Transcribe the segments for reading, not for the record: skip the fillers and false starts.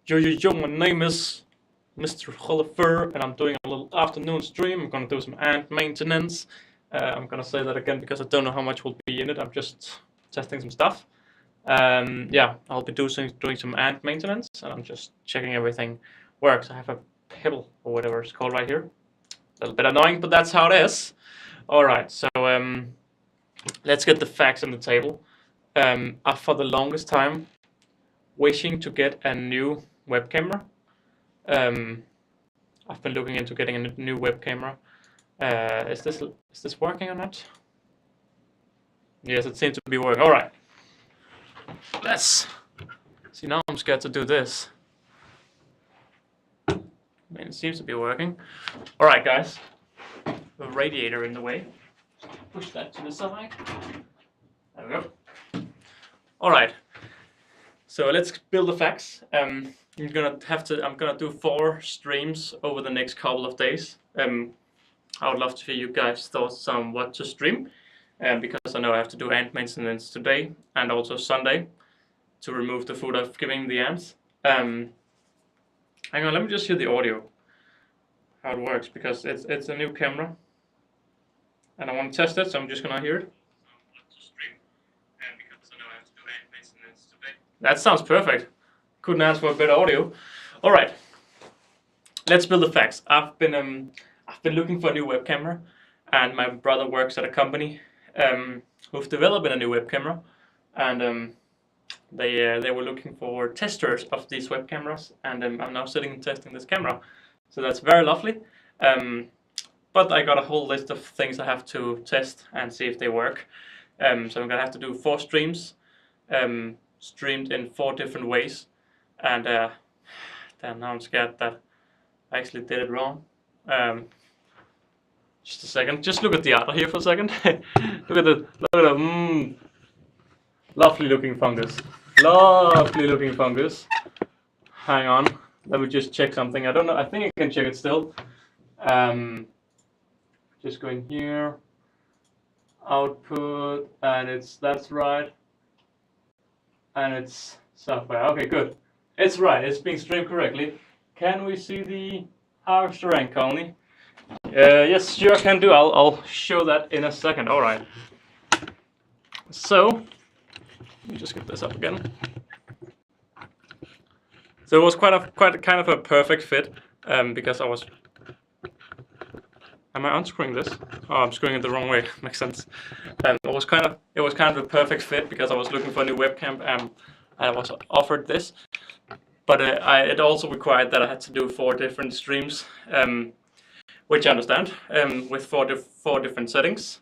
Yo, my name is Mr. Hollifer, and I'm doing a little afternoon stream. I'm gonna do some ant maintenance. I'm gonna say that again because I don't know how much will be in it. I'm just testing some stuff. Yeah, I'll be doing some ant maintenance, and I'm just checking everything works. I have a pebble or whatever it's called right here. A little bit annoying, but that's how it is. All right, so let's get the facts on the table. I've for the longest time wishing to get a new web camera. I've been looking into getting a new web camera. Is this working or not? Yes, it seems to be working. All right. Let's see. Now I'm scared to do this. I mean, it seems to be working. All right, guys. The radiator in the way. Push that to the side. There we go. All right. So let's build the facts. I'm gonna do 4 streams over the next couple of days. I would love to hear you guys' thoughts on what to stream, because I know I have to do ant maintenance today and also Sunday to remove the food I've given the ants. Hang on, let me just hear the audio, how it works, because it's a new camera and I want to test it, so I'm just gonna hear it. That sounds perfect. Couldn't ask for a better audio. All right, let's build the facts. I've been looking for a new web camera, and my brother works at a company who've developed a new web camera, and they were looking for testers of these web cameras, and I'm now sitting and testing this camera, so that's very lovely. But I got a whole list of things I have to test and see if they work. So I'm gonna have to do 4 streams. Streamed in 4 different ways, and damn, now I'm scared that I actually did it wrong. Just a second, just look at the art here for a second. look at the lovely looking fungus. Lovely looking fungus. Hang on, let me just check something. I don't know, I think I can check it still. Just going here, output, and that's right. And it's software. Okay, good. It's right. It's being streamed correctly. Can we see the harvester rank colony? Yes, sure can do. I'll show that in a second. All right. So let me just get this up again. So it was quite kind of a perfect fit, because I was. Am I unscrewing this? Oh, I'm screwing it the wrong way. Makes sense. It was kind of a perfect fit because I was looking for a new webcam, and I was offered this. But it also required that I had to do 4 different streams, which I understand, with 4 different settings,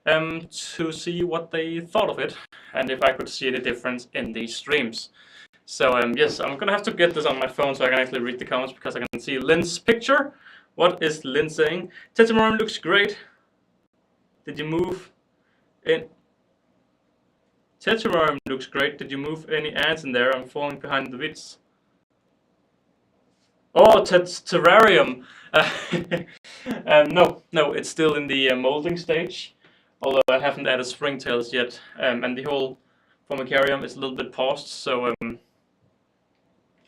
to see what they thought of it and if I could see any difference in these streams. So yes, I'm gonna have to get this on my phone so I can actually read the comments, because I can see Lynn's picture. What is Lynn saying? Tetramarine looks great. Did you move in? Tetramarine looks great. Did you move any ants in there? I'm falling behind the bits. Oh, terrarium. No, it's still in the molding stage. Although I haven't added springtails yet, and the whole formicarium is a little bit paused. So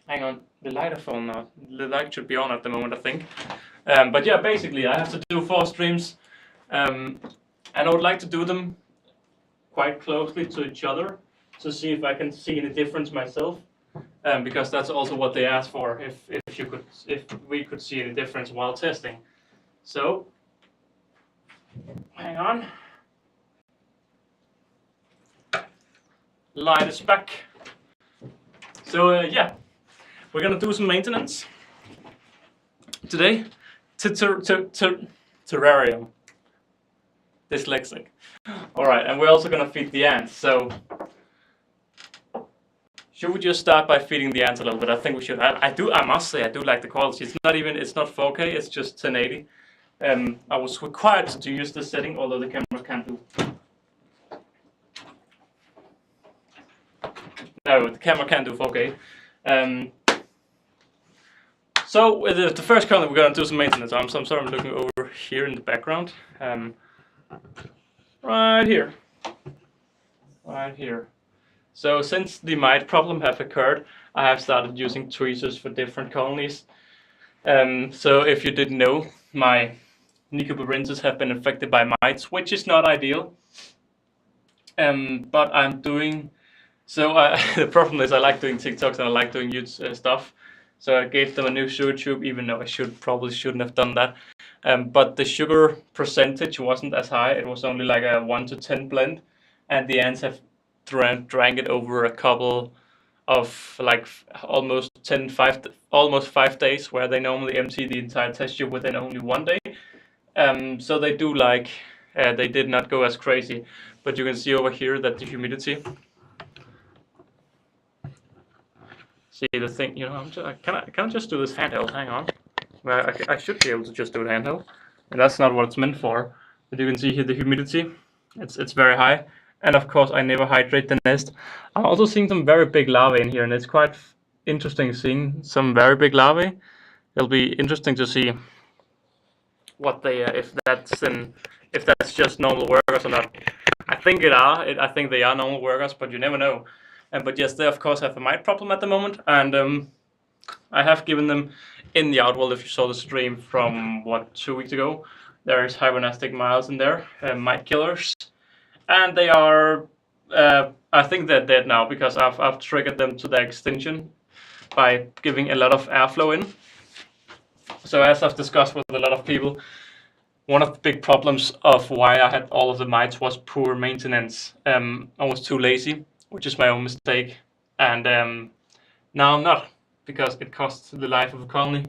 hang on, the light is on now. The light should be on at the moment, I think. But yeah, basically I have to do 4 streams, and I would like to do them quite closely to each other to see if I can see any difference myself, because that's also what they asked for, if we could see any difference while testing. So hang on, light is back. So yeah, we're gonna do some maintenance today. Terrarium. Dyslexic. Alright, and we're also gonna feed the ants, so should we just start by feeding the ants a little bit? I think we should. I must say I do like the quality. It's not 4K, it's just 1080. I was required to use this setting, although the camera can't do. No, the camera can't do 4K. So the first colony we're gonna do some maintenance on. So I'm sorry, I'm looking over here in the background. Right here. So since the mite problem have occurred, I have started using tweezers for different colonies. So if you didn't know, my Nicobarrensis have been infected by mites, which is not ideal. But I'm doing so. The problem is I like doing TikToks and I like doing YouTube stuff. So I gave them a new sugar tube, even though I probably shouldn't have done that. But the sugar percentage wasn't as high. It was only like a 1 to 10 blend, and the ants have drank it over a couple of like almost 5 days, where they normally empty the entire test tube within only 1 day. So they do like they did not go as crazy, but you can see over here that the humidity. See the thing, you know, can I just do this handheld? Hang on. Well, I should be able to just do it handheld, and that's not what it's meant for. But you can see here the humidity, it's very high, and of course I never hydrate the nest. I'm also seeing some very big larvae in here, and it's quite interesting seeing some very big larvae. It'll be interesting to see what they if that's just normal workers or not. I think I think they are normal workers, but you never know. But yes, they of course have a mite problem at the moment, and I have given them in the outworld. If you saw the stream from 2 weeks ago, there is hibernastic miles in there, mite killers, and they are. I think they're dead now because I've triggered them to their extinction by giving a lot of airflow in. So as I've discussed with a lot of people, one of the big problems of why I had all of the mites was poor maintenance. I was too lazy, which is my own mistake, and now I'm not, because it costs the life of a colony,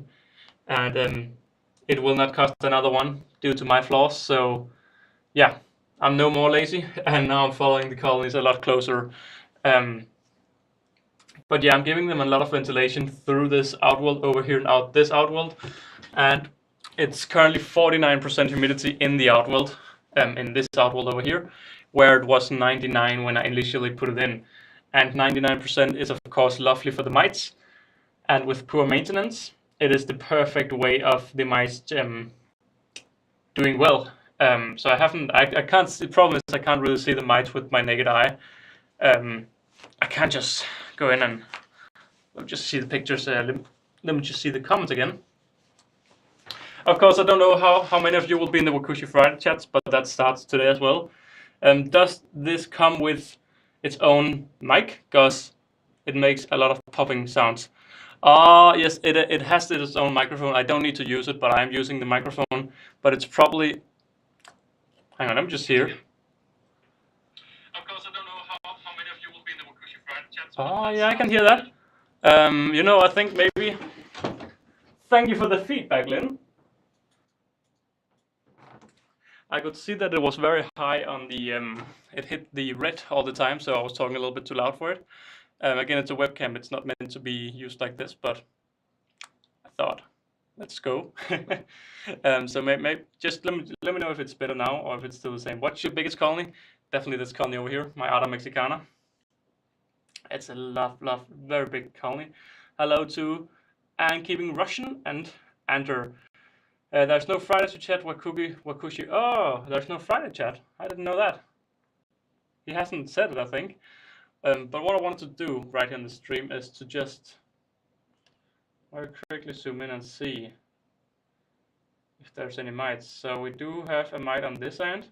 and it will not cost another one due to my flaws. So yeah, I'm no more lazy, and now I'm following the colonies a lot closer. But yeah, I'm giving them a lot of ventilation through this outworld over here and out this outworld, and it's currently 49% humidity in the outworld, in this outworld over here, where it was 99 when I initially put it in. And 99% is of course lovely for the mites, and with poor maintenance, it is the perfect way of the mice doing well. So I can't. The problem is I can't really see the mites with my naked eye. I can't just go in and just see the pictures. Let me just see the comments again. Of course, I don't know how many of you will be in the Wakushi Friday chats, but that starts today as well. Does this come with its own mic? Because it makes a lot of popping sounds. Yes, it has its own microphone. I don't need to use it, but I'm using the microphone. But it's probably... Hang on, I'm just here. Of course, I don't know how many of you will be in the Wakushi Friday chats. Oh, yeah, I can hear that. You know, I think maybe... Thank you for the feedback, Lynn. I could see that it was very high on the, it hit the red all the time, so I was talking a little bit too loud for it. Again, it's a webcam, it's not meant to be used like this, but I thought, let's go. So maybe just let me know if it's better now or if it's still the same. What's your biggest colony? Definitely this colony over here, my Ada Mexicana. It's a very big colony. Hello to and Keeping Russian and Enter. There's no Friday to chat, Wakushi. Oh, there's no Friday chat. I didn't know that. He hasn't said it, I think. But what I wanted to do right here in the stream is to just very quickly zoom in and see if there's any mites. So we do have a mite on this end.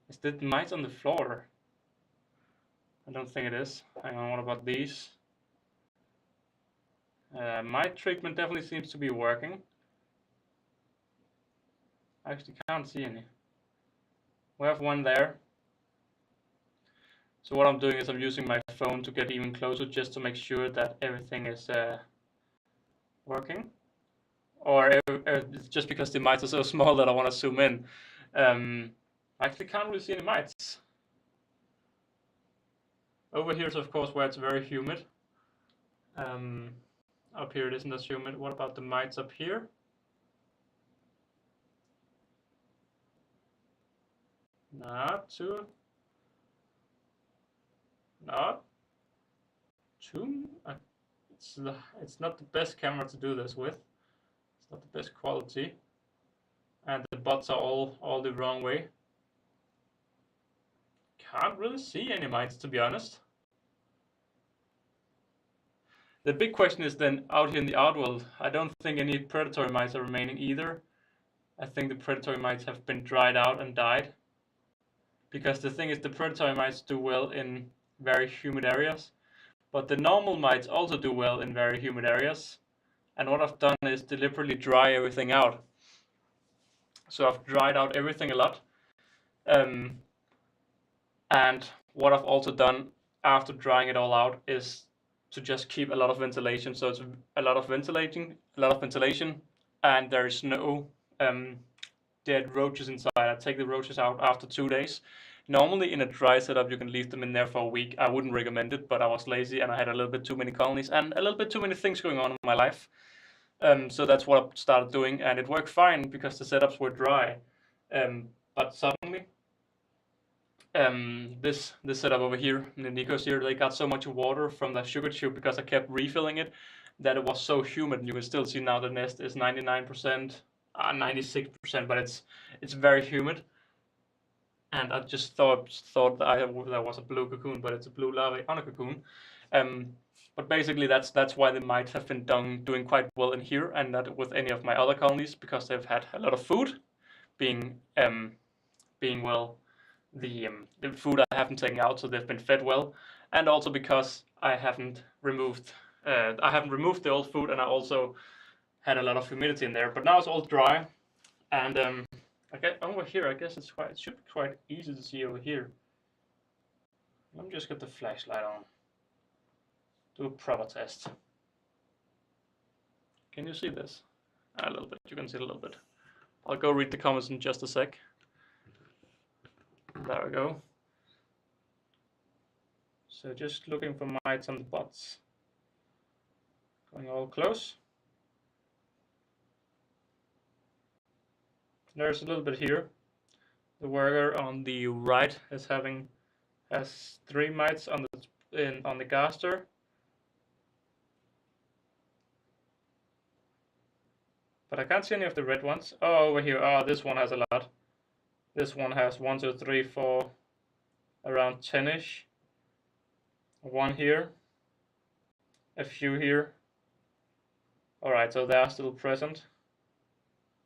Is the mites on the floor? I don't think it is. Hang on, what about these? Mite treatment definitely seems to be working. I actually can't see any. We have one there. So what I'm doing is I'm using my phone to get even closer just to make sure that everything is working. Or it's just because the mites are so small that I want to zoom in. I actually can't really see any mites. Over here is of course where it's very humid. Up here it isn't as humid. What about the mites up here? Not too. It's not the best camera to do this with. It's not the best quality, and the butts are all the wrong way. Can't really see any mites, to be honest. The big question is then out here in the outworld, I don't think any predatory mites are remaining either. I think the predatory mites have been dried out and died. Because the thing is, the predatory mites do well in very humid areas, but the normal mites also do well in very humid areas. And what I've done is deliberately dry everything out. So I've dried out everything a lot. And what I've also done after drying it all out is to just keep a lot of ventilation. So it's a lot of ventilation, and there is no dead roaches inside. I take the roaches out after 2 days. Normally in a dry setup you can leave them in there for a week. I wouldn't recommend it, but I was lazy and I had a little bit too many colonies and a little bit too many things going on in my life. So that's what I started doing, and it worked fine because the setups were dry. But suddenly, this setup over here, the Nikos here, they got so much water from the sugar tube because I kept refilling it that it was so humid. And you can still see now the nest is 99%, 96%, but it's very humid. And I just thought that there was a blue cocoon, but it's a blue larvae on a cocoon. But basically that's why the mites have been doing quite well in here, and not with any of my other colonies, because they've had a lot of food, being well, the food I haven't taken out, so they've been fed well, and also because I haven't removed the old food, and I also had a lot of humidity in there. But now it's all dry, and okay, over here I guess it should be quite easy to see over here. Let me just get the flashlight on. Do a proper test. Can you see this? A little bit. You can see it a little bit. I'll go read the comments in just a sec. There we go. So just looking for mites on the butts. Going all close. There's a little bit here. The worker on the right has 3 mites on the gaster. But I can't see any of the red ones. Oh, over here. Oh, this one has a lot. This one has 1, 2, 3, 4, around 10-ish. 1 here. A few here. Alright, so they are still present.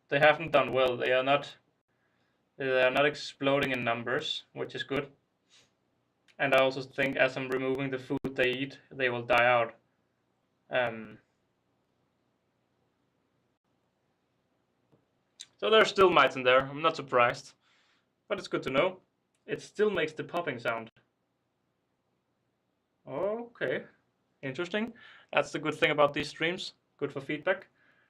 They haven't done well. They are not exploding in numbers, which is good. And I also think as I'm removing the food they eat, they will die out. So there are still mites in there. I'm not surprised, but it's good to know. It still makes the popping sound. Okay, interesting. That's the good thing about these streams. Good for feedback.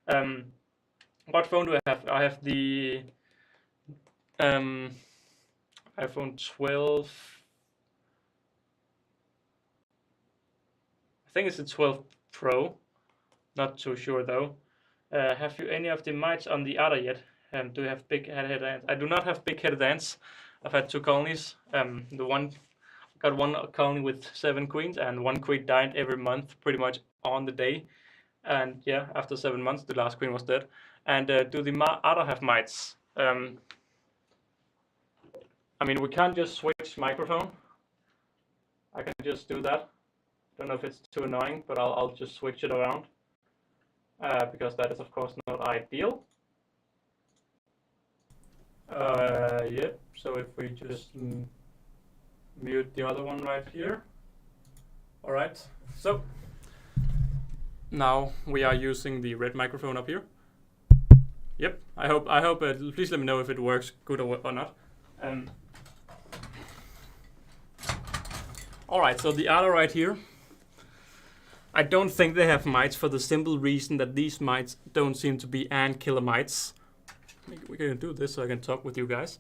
What phone do I have? I have the iPhone 12. I think it's the 12 Pro. Not too sure though. Have you any of the mites on the other yet? Do you have big-headed ants? I do not have big-headed ants. I've had 2 colonies. Got 1 colony with 7 queens, and 1 queen died every month, pretty much on the day. And yeah, after 7 months, the last queen was dead. And do the other have mites? I mean, we can't just switch microphone. I can just do that. Don't know if it's too annoying, but I'll just switch it around. Because that is of course not ideal. Yep, so if we just mute the other one right here. Alright, so now we are using the red microphone up here. Yep, I hope please let me know if it works good or not. Alright, so the other right here, I don't think they have mites for the simple reason that these mites don't seem to be ant killer mites. We're gonna do this so I can talk with you guys.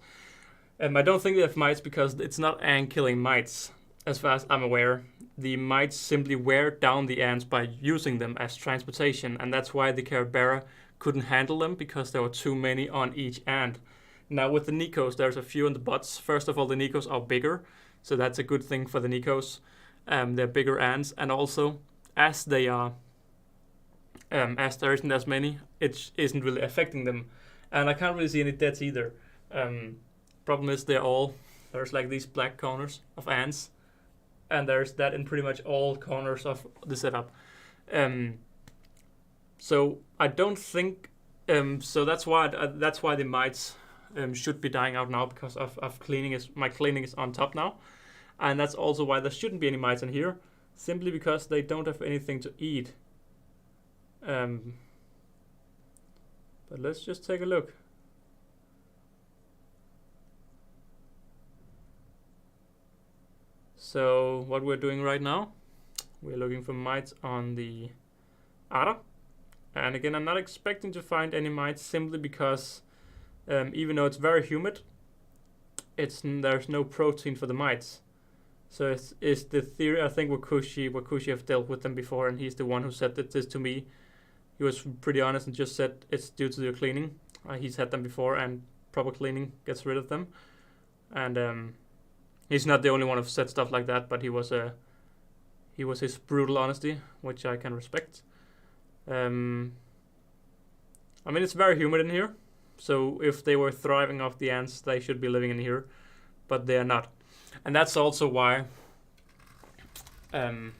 I don't think they have mites because it's not ant killing mites. As far as I'm aware, the mites simply wear down the ants by using them as transportation, and that's why the Caribera couldn't handle them, because there were too many on each ant. Now with the Nikos, there's a few in the butts. First of all, the Nikos are bigger, so that's a good thing for the Nikos. They're bigger ants, and also as they are, as there isn't as many, it isn't really affecting them. And I can't really see any deaths either. Problem is there's like these black corners of ants, and there's that in pretty much all corners of the setup. So I don't think. So that's why the mites should be dying out now, because of cleaning my cleaning is on top now, and that's also why there shouldn't be any mites in here, simply because they don't have anything to eat. But let's just take a look. So what we're doing right now, we're looking for mites on the udder. And again, I'm not expecting to find any mites, simply because even though it's very humid, there's no protein for the mites. So it's the theory. I think Wakushi have dealt with them before, and he's the one who said this to me. He was pretty honest and just said it's due to the cleaning. He's had them before, and proper cleaning gets rid of them. And he's not the only one who said stuff like that, but he was his brutal honesty, which I can respect. I mean, it's very humid in here, so if they were thriving off the ants, they should be living in here, but they are not. And that's also why hello?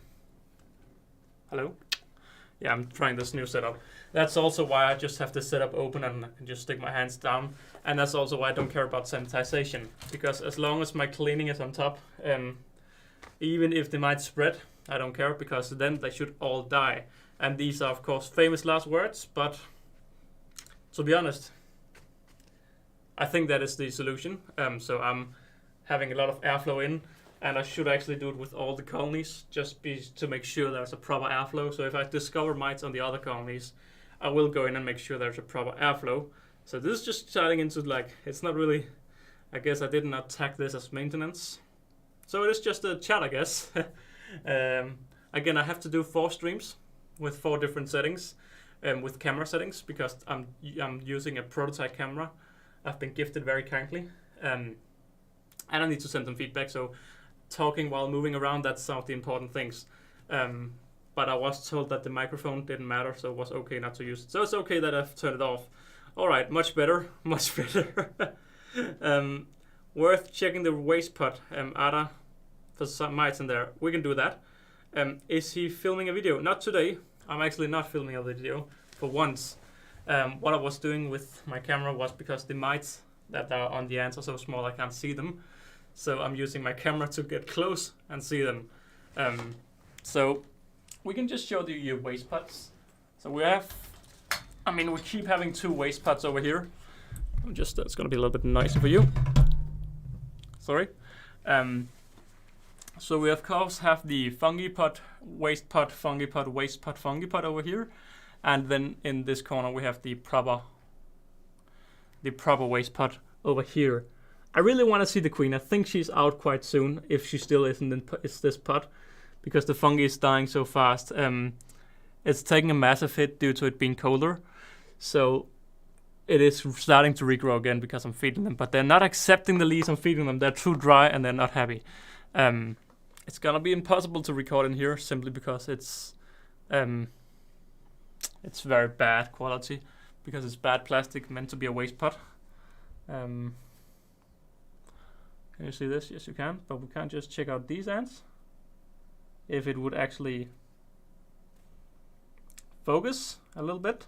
Yeah, I'm trying this new setup. That's also why I just have this setup open and I can just stick my hands down. And that's also why I don't care about sanitization, because as long as my cleaning is on top, even if they might spread, I don't care, because then they should all die. And these are, of course, famous last words, but to be honest, I think that is the solution. So I'm having a lot of airflow in, and I should actually do it with all the colonies, just to make sure there's a proper airflow. So if I discover mites on the other colonies, I will go in and make sure there's a proper airflow. So this is just starting into, like, it's not really, I guess I did not tag this as maintenance. So it is just a chat, I guess. Again, I have to do 4 streams with 4 different settings, with camera settings, because I'm using a prototype camera I've been gifted very kindly. And I need to send them feedback, so talking while moving around, that's some of the important things. But I was told that the microphone didn't matter, so it was okay not to use it. So it's okay that I've turned it off. Alright, much better, much better. Worth checking the waste pot, Ada, for some mites in there. We can do that. Is he filming a video? Not today. I'm actually not filming a video for once. What I was doing with my camera was, because the mites that are on the ants are so small I can't see them. So I'm using my camera to get close and see them. So we can just show the waste pots. So we have, I mean, we keep having 2 waste pots over here. It's gonna be a little bit nicer for you. Sorry. So we of course have the fungi pot, waste pot, fungi pot, waste pot, fungi pot over here. And then in this corner we have the proper waste pot over here. I really want to see the queen. I think she's out quite soon, if she still isn't in this pot, because the fungi is dying so fast. It's taking a massive hit due to it being colder. So it is starting to regrow again because I'm feeding them, but they're not accepting the leaves I'm feeding them. They're too dry and they're not happy. It's gonna be impossible to record in here, simply because it's very bad quality, because it's bad plastic meant to be a waste pot. Can you see this? Yes, you can, but we can't just check out these ants. If it would actually focus a little bit.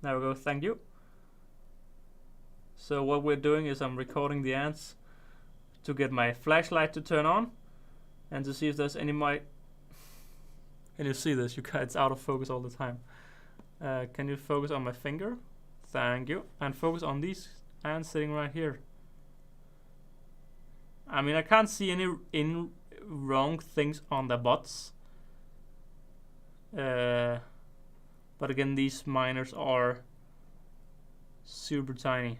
There we go, thank you. So what we're doing is I'm recording the ants to get my flashlight to turn on and to see if there's any mite. Can you see this? It's out of focus all the time. Can you focus on my finger? Thank you. And focus on these ants sitting right here. I mean, I can't see any wrong things on the butts. But again, these miners are super tiny.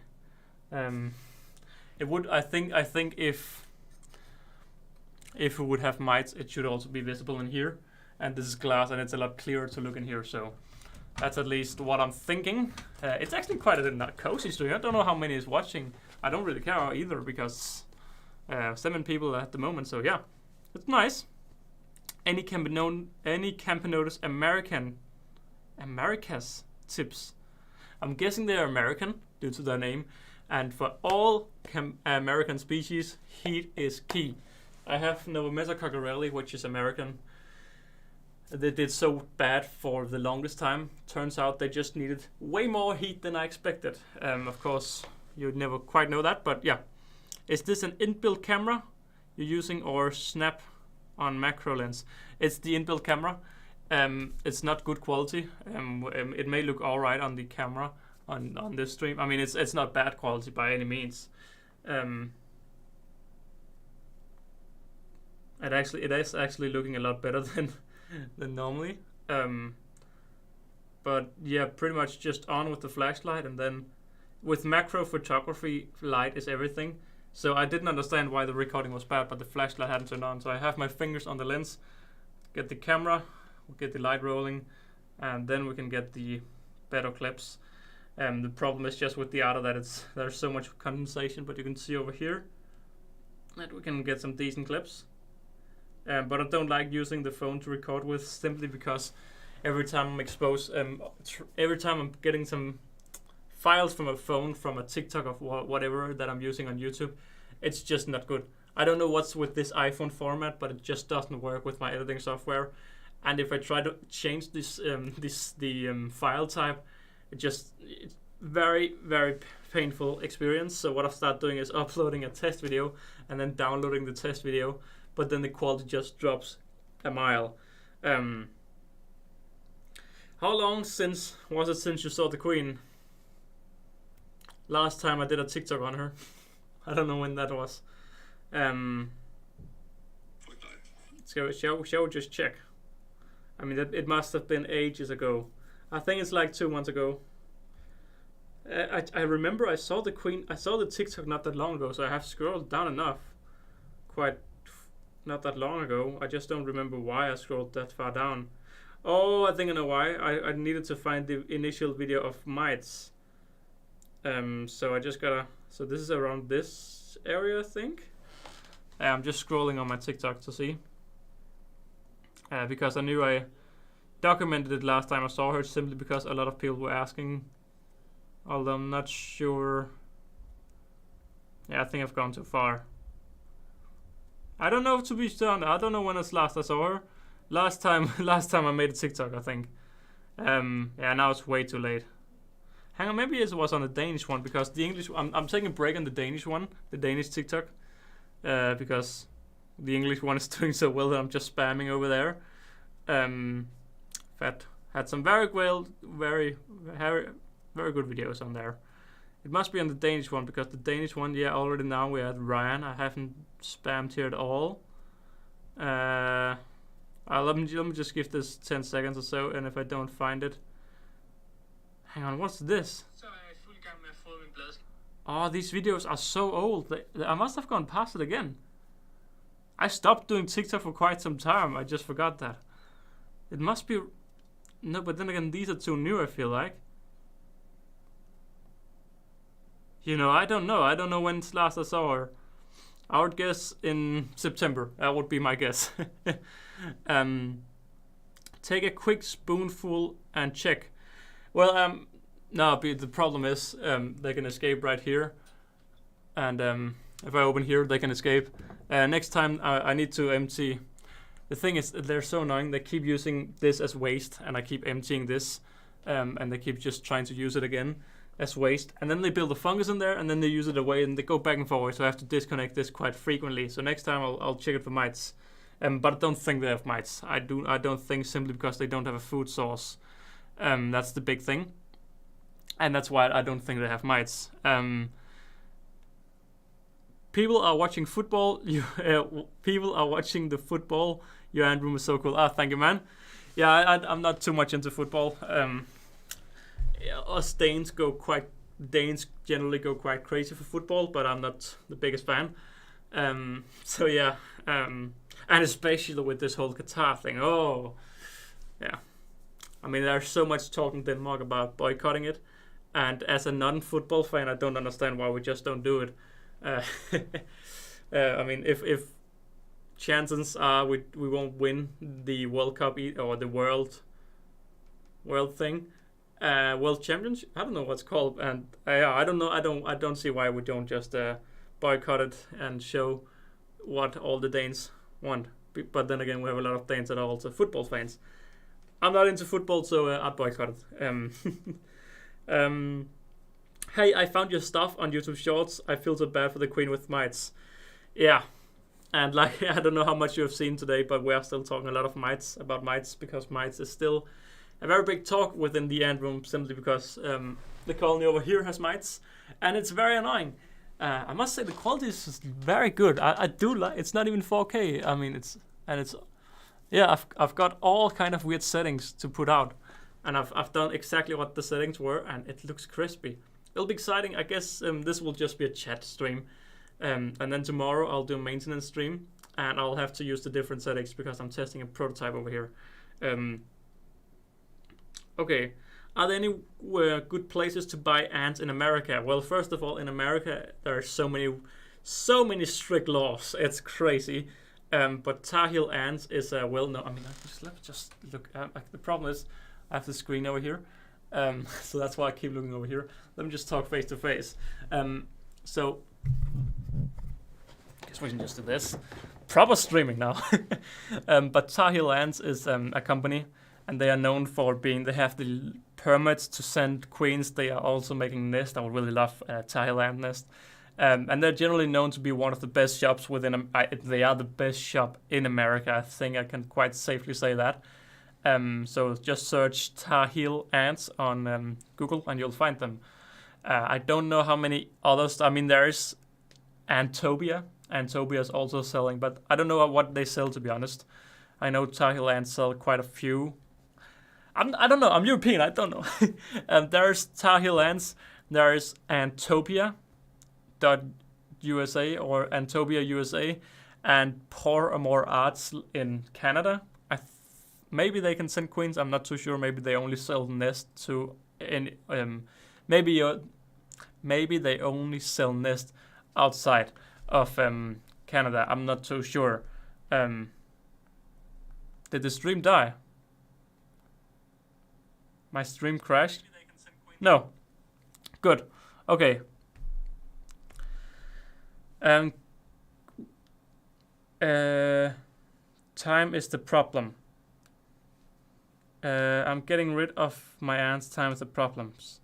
It would, I think if we would have mites, it should also be visible in here. And this is glass, and it's a lot clearer to look in here. So that's at least what I'm thinking. It's actually quite a cozy stream. I don't know how many is watching. I don't really care either, because 7 people at the moment. So yeah, it's nice. Any Camponotus Americas tips? I'm guessing they're American due to their name. And for all American species, heat is key. I have Novomessa cockerelli, which is American. they did so bad for the longest time. Turns out they just needed way more heat than I expected. Of course, you'd never quite know that, but yeah. Is this an inbuilt camera you're using or snap on macro lens? It's the inbuilt camera. It's not good quality. It may look alright on the camera on this stream. I mean, it's not bad quality by any means. It is actually looking a lot better than normally. But yeah, pretty much just on with the flashlight, and then with macro photography, light is everything. So I didn't understand why the recording was bad, but the flashlight hadn't turned on. So I have my fingers on the lens, get the camera, get the light rolling, and then we can get the better clips. The problem is just with the auto that there's so much condensation, but you can see over here that we can get some decent clips. But I don't like using the phone to record with, simply because every time I'm exposed, every time I'm getting some files from a phone, from a TikTok of whatever that I'm using on YouTube, it's just not good. I don't know what's with this iPhone format, but it just doesn't work with my editing software. And if I try to change this file type, it's very, very painful experience. So what I've started doing is uploading a test video and then downloading the test video, but then the quality just drops a mile. How long was it since you saw the Queen? Last time I did a TikTok on her. I don't know when that was. Shall we just check? I mean, it must have been ages ago. I think it's like 2 months ago. I remember I saw the Queen. I saw the TikTok not that long ago, so I have scrolled down enough. Quite not that long ago. I just don't remember why I scrolled that far down. Oh, I think I know why. I needed to find the initial video of mites. So I just gotta. So this is around this area, I think. I'm just scrolling on my TikTok to see. Because I knew I documented it last time I saw her, simply because a lot of people were asking. Although I'm not sure. Yeah, I think I've gone too far. I don't know, to be done. I don't know when it's last I saw her. Last time I made a TikTok, I think. Yeah, now it's way too late. Hang on, maybe it was on the Danish one, because the English. I'm taking a break on the Danish one, the Danish TikTok, because the English one is doing so well that I'm just spamming over there. That had some very good videos on there. It must be on the Danish one, because the Danish one, yeah, already now we're at Ryan. I haven't spammed here at all. Let me just give this 10 seconds or so, and if I don't find it, hang on, what's this? Oh, these videos are so old. I must have gone past it again. I stopped doing TikTok for quite some time. I just forgot that. It must be. No, but then again, these are too new, I feel like. You know, I don't know. I don't know when last I saw her. I would guess in September. That would be my guess. Take a quick spoonful and check. Well, no, the problem is they can escape right here. And if I open here, they can escape. Next time I need to empty. The thing is, they're so annoying. They keep using this as waste, and I keep emptying this. And they keep just trying to use it again as waste. And then they build a fungus in there, and then they use it away, and they go back and forward. So I have to disconnect this quite frequently. So next time I'll check it for mites. But I don't think they have mites. I don't think, simply because they don't have a food source. That's the big thing. And that's why I don't think they have mites. People are watching football. People are watching the football. Your Andrew is so cool. Thank you, man. Yeah, I'm not too much into football. Us Danes generally go quite crazy for football, but I'm not the biggest fan. So yeah, and especially with this whole Qatar thing. Oh, yeah. I mean, there's so much talk in Denmark about boycotting it, and as a non-football fan, I don't understand why we just don't do it. I mean, if chances are we won't win the World Cup or the world thing, World Championship. I don't know what's called, and I don't know. I don't see why we don't just boycott it and show what all the Danes want. But then again, we have a lot of Danes that are also football fans. I'm not into football, so I boycott it. Hey, I found your stuff on YouTube Shorts. I feel so bad for the queen with mites. Yeah, and like I don't know how much you have seen today, but we are still talking a lot of mites about mites because mites is still a very big talk within the ant room simply because the colony over here has mites, and it's very annoying. I must say the quality is just very good. I do like. It's not even 4K. I mean, it's yeah. I've got all kind of weird settings to put out, and I've done exactly what the settings were, and it looks crispy. It'll be exciting. I guess this will just be a chat stream, and then tomorrow I'll do a maintenance stream, and I'll have to use the different settings because I'm testing a prototype over here. Okay, are there any good places to buy ants in America? Well, first of all, in America there are so many strict laws. It's crazy. But Tar Heel ants is well known. I mean, let me just look. The problem is I have the screen over here, so that's why I keep looking over here. Let me just talk face to face. So, I guess we can just do this. Proper streaming now. But Tar Heel ants is a company, and they are known for they have the permits to send queens. They are also making nests. I would really love a Tar Heel ant nest. And they're generally known to be one of the best shops within. They are the best shop in America. I think I can quite safely say that. So just search Tar Heel ants on Google and you'll find them. I don't know how many others. I mean, there is Antopia. Antopia is also selling, but I don't know what they sell, to be honest. I know Tar Heel ants sell quite a few. I don't know. I'm European. I don't know. There's Tar Heel ants. There is Antopia.USA or Antopia USA and Pour More Arts in Canada. Maybe they can send queens. I'm not too sure. Maybe they only sell nests to maybe they only sell nests outside of Canada. I'm not too sure. Did the stream die? My stream crashed? No. Good. Okay. Time is the problem. I'm getting rid of my ants. Time is the problems.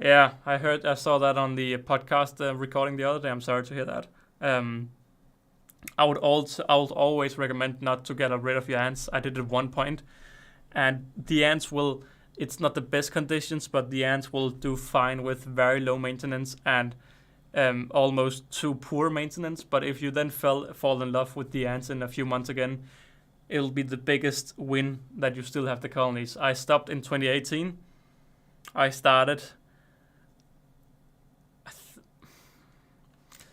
Yeah, I saw that on the podcast recording the other day. I'm sorry to hear that. I would always recommend not to get rid of your ants. I did it at one point, and the ants will. It's not the best conditions, but the ants will do fine with very low maintenance and almost too poor maintenance. But if you then fall in love with the ants in a few months again, it'll be the biggest win that you still have the colonies. I stopped in 2018. I started.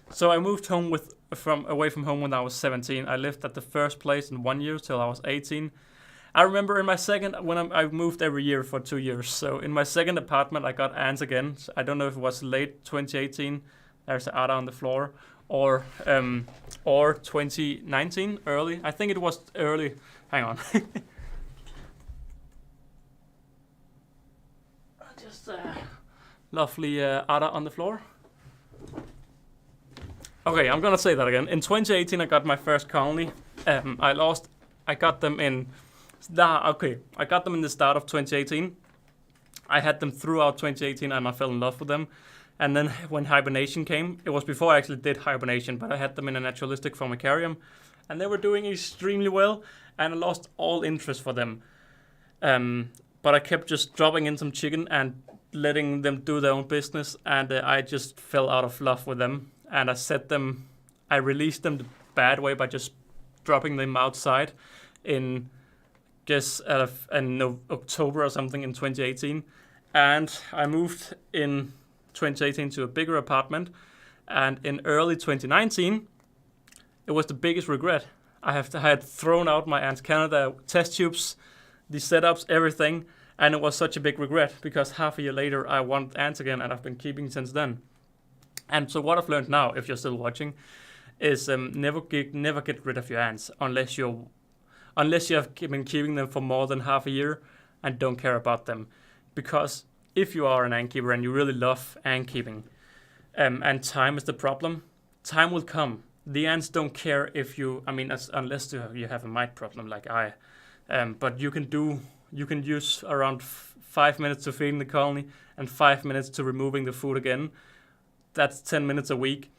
So I moved home away from home when I was 17. I lived at the first place in 1 year till I was 18. I remember in my second, I moved every year for 2 years. So in my second apartment, I got ants again. I don't know if it was late 2018. There's an Ada on the floor, or 2019, early. I think it was early. Hang on. Just lovely Ada on the floor. Okay, I'm gonna say that again. In 2018, I got my first colony. I got them in. I got them in the start of 2018. I had them throughout 2018, and I fell in love with them. And then when hibernation came, it was before I actually did hibernation, but I had them in a naturalistic formicarium, and they were doing extremely well, and I lost all interest for them. But I kept just dropping in some chicken and letting them do their own business, and I just fell out of love with them. And I released them the bad way by just dropping them outside in October or something in 2018. And I moved in 2018 to a bigger apartment. And in early 2019, it was the biggest regret. I had thrown out my Ants Canada test tubes, the setups, everything. And it was such a big regret because half a year later, I want ants again, and I've been keeping since then. And so what I've learned now, if you're still watching, is never get rid of your ants unless you have been keeping them for more than half a year and don't care about them. Because if you are an ant keeper and you really love ant keeping, and time is the problem, time will come. The ants don't care if unless you have a mite problem like I. But you can use around 5 minutes to feeding the colony and 5 minutes to removing the food again. That's 10 minutes a week,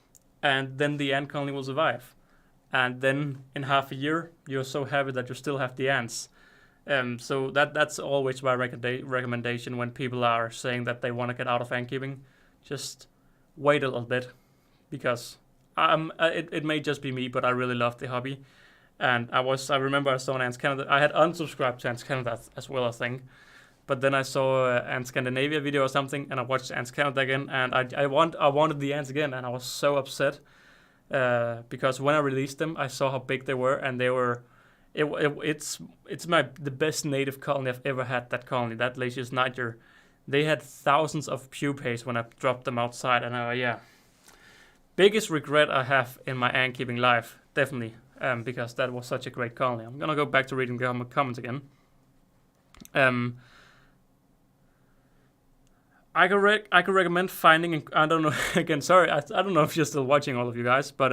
and then the ant colony will survive. And then in half a year, you're so happy that you still have the ants. So that's always my recommendation when people are saying that they want to get out of ant keeping. Just wait a little bit, because it may just be me, but I really love the hobby. And I remember I saw an Ants Canada. I had unsubscribed to Ants Canada as well, I think. But then I saw Ants Scandinavia video or something, and I watched Ants Canada again, and I wanted the ants again, and I was so upset because when I released them, I saw how big they were, and they were. It's the best native colony I've ever had. That colony, that Lasius niger, they had thousands of pupae when I dropped them outside, and yeah, biggest regret I have in my ant keeping life, definitely, because that was such a great colony. I'm gonna go back to reading the comments again. I could recommend finding. I don't know. Again, sorry. I don't know if you're still watching, all of you guys. But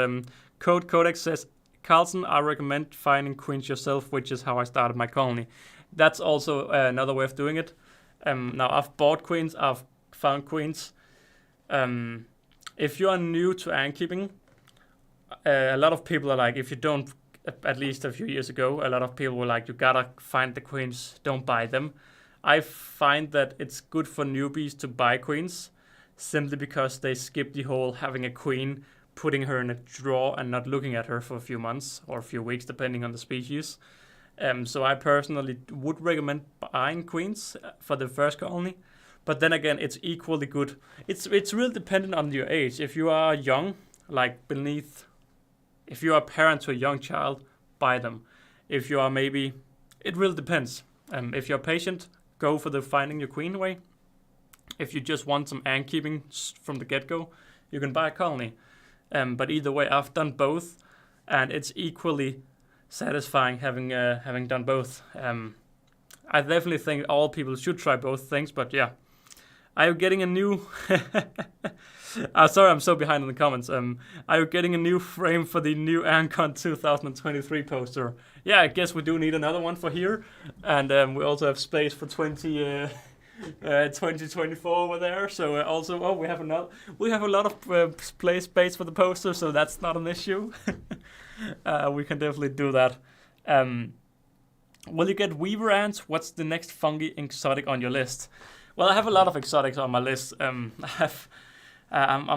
Code Codex says, Carlson, I recommend finding queens yourself, which is how I started my colony. That's also another way of doing it. Now I've bought queens. I've found queens. If you are new to ant keeping, a lot of people are like, if you don't, at least a few years ago, a lot of people were like, you gotta find the queens. Don't buy them. I find that it's good for newbies to buy queens, simply because they skip the whole having a queen, putting her in a drawer and not looking at her for a few months or a few weeks, depending on the species. So I personally would recommend buying queens for the first colony. But then again, it's equally good. It's really dependent on your age. If you are young, like if you are a parent to a young child, buy them. If you are maybe, it really depends. If you're patient, go for the finding your queen way. If you just want some ant keeping from the get-go, you can buy a colony. But either way, I've done both, and it's equally satisfying having done both. I definitely think all people should try both things, but yeah. Are you getting a new... sorry, I'm so behind in the comments. Are you getting a new frame for the new AntCon 2023 poster? Yeah, I guess we do need another one for here. And we also have space for 2024 over there. So also, we have a lot of space for the poster, so that's not an issue. We can definitely do that. Will you get weaver ants? What's the next fungi exotic on your list? Well, I have a lot of exotics on my list. I'm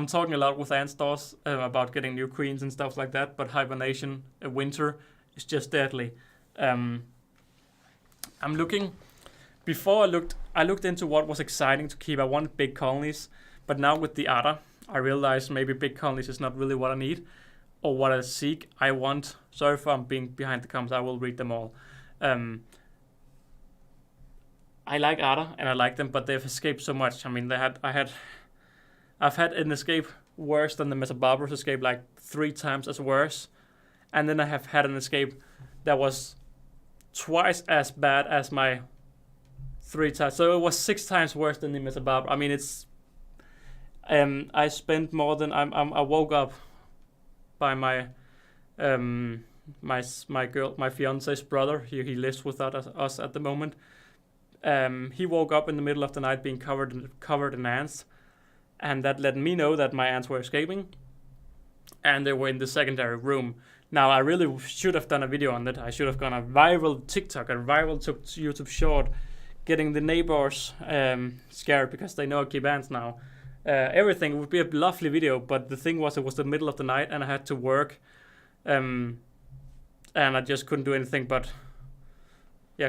talking a lot with ant stores about getting new queens and stuff like that, but hibernation, winter, is just deadly. I'm looking. Before I looked into what was exciting to keep. I wanted big colonies, but now with the Ada, I realized maybe big colonies is not really what I need or what I seek. I want. Sorry if I'm being behind the comments. I will read them all. I like Ada and I like them, but they've escaped so much. I mean, I've had an escape worse than the Mesobarbarus escape, like 3 times as worse, and then I have had an escape that was twice as bad as my 3 times. So it was 6 times worse than the Mesobarbarus. I mean, it's. I spent more than I woke up by my my fiance's brother. He lives with us at the moment. He woke up in the middle of the night being covered in ants, and that let me know that my ants were escaping, and they were in the secondary room. Now, I really should have done a video on that. I should have gone a viral TikTok, a viral YouTube short, getting the neighbors scared because they know I keep ants now. Everything would be a lovely video, but the thing was, it was the middle of the night and I had to work, and I just couldn't do anything but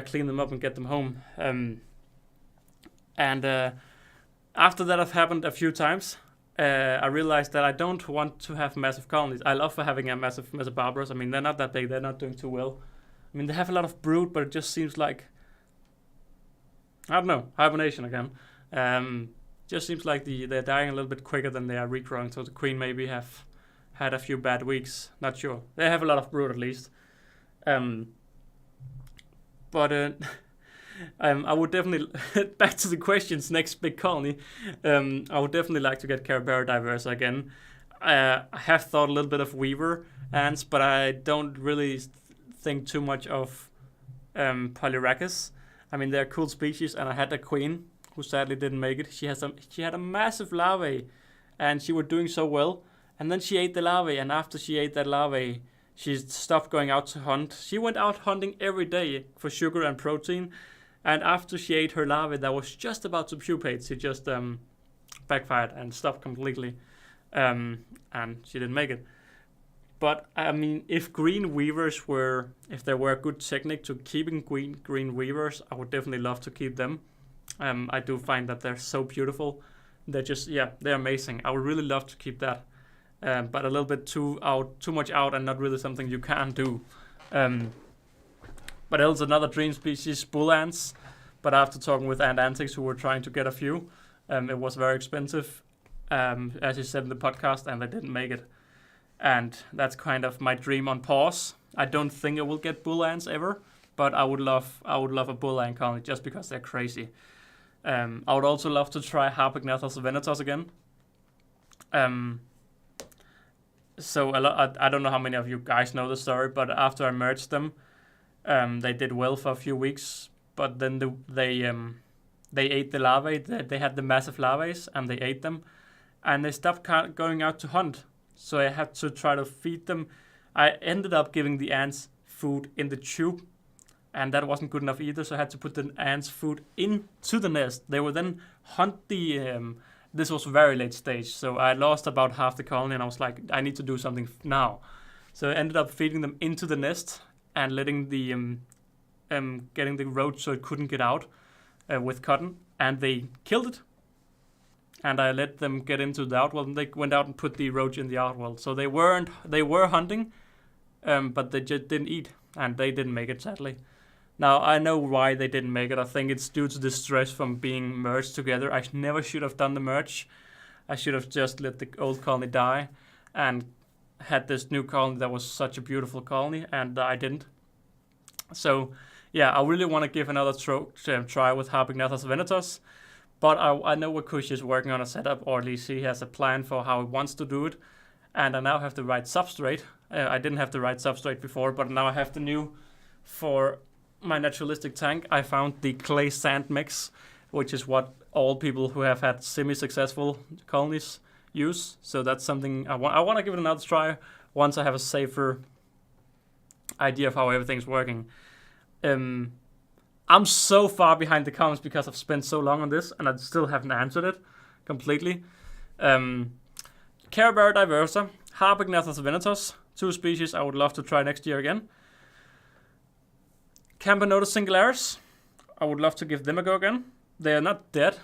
clean them up and get them home. After that have happened a few times, I realized that I don't want to have massive colonies. I love having a massive Mesobarbarus. I mean, they're not that big. They're not doing too well. I mean, they have a lot of brood, but it just seems like, I don't know, hibernation again. Just seems like they're dying a little bit quicker than they are regrowing. So the queen maybe have had a few bad weeks. Not sure. They have a lot of brood at least. But I would definitely, back to the questions, next big colony, I would definitely like to get Caribera diversa again. I have thought a little bit of weaver ants, but I don't really think too much of Polyrachis. I mean, they're cool species, and I had a queen who sadly didn't make it. She had a massive larvae, and she was doing so well. And then she ate the larvae, and after she ate that larvae, she stopped going out to hunt. She went out hunting every day for sugar and protein, and after she ate her larvae that was just about to pupate, she just backfired and stopped completely, and she didn't make it. But I mean, if there were a good technique to keeping green weavers, I would definitely love to keep them. I do find that they're so beautiful. They're amazing. I would really love to keep that. But a little bit too much out, and not really something you can do. But else another dream species, bull ants. But after talking with Ant Antics, who were trying to get a few, it was very expensive, as you said in the podcast, and they didn't make it. And that's kind of my dream on pause. I don't think I will get bull ants ever, but I would love a bull ant colony just because they're crazy. I would also love to try Harpegnathus venatus again. So I don't know how many of you guys know the story, but after I merged them, they did well for a few weeks, but then they ate the larvae. They had the massive larvae, and they ate them, and they stopped going out to hunt. So I had to try to feed them. I ended up giving the ants food in the tube, and that wasn't good enough either. So I had to put the ants' food into the nest. They would then hunt the. This was very late stage, so I lost about half the colony, and I was like, I need to do something now. So I ended up feeding them into the nest and letting the getting the roach so it couldn't get out with cotton, and they killed it. And I let them get into the outworld, and they went out and put the roach in the outworld. So they were hunting, but they just didn't eat, and they didn't make it, sadly. Now, I know why they didn't make it. I think it's due to the stress from being merged together. I never should have done the merge. I should have just let the old colony die and had this new colony that was such a beautiful colony, and I didn't. So, yeah, I really want to give another try with Harpegnathus venatus, but I know Wakushi is working on a setup, or at least he has a plan for how he wants to do it, and I now have the right substrate. I didn't have the right substrate before, but now I have the new for my naturalistic tank. I found the clay sand mix, which is what all people who have had semi-successful colonies use. So that's something I want to give it another try once I have a safer idea of how everything's working. I'm so far behind the comments because I've spent so long on this, and I still haven't answered it completely. Carabera diversa, Harpegnathus venatus, 2 species I would love to try next year again. Camponotus singularis, I would love to give them a go again. They are not dead,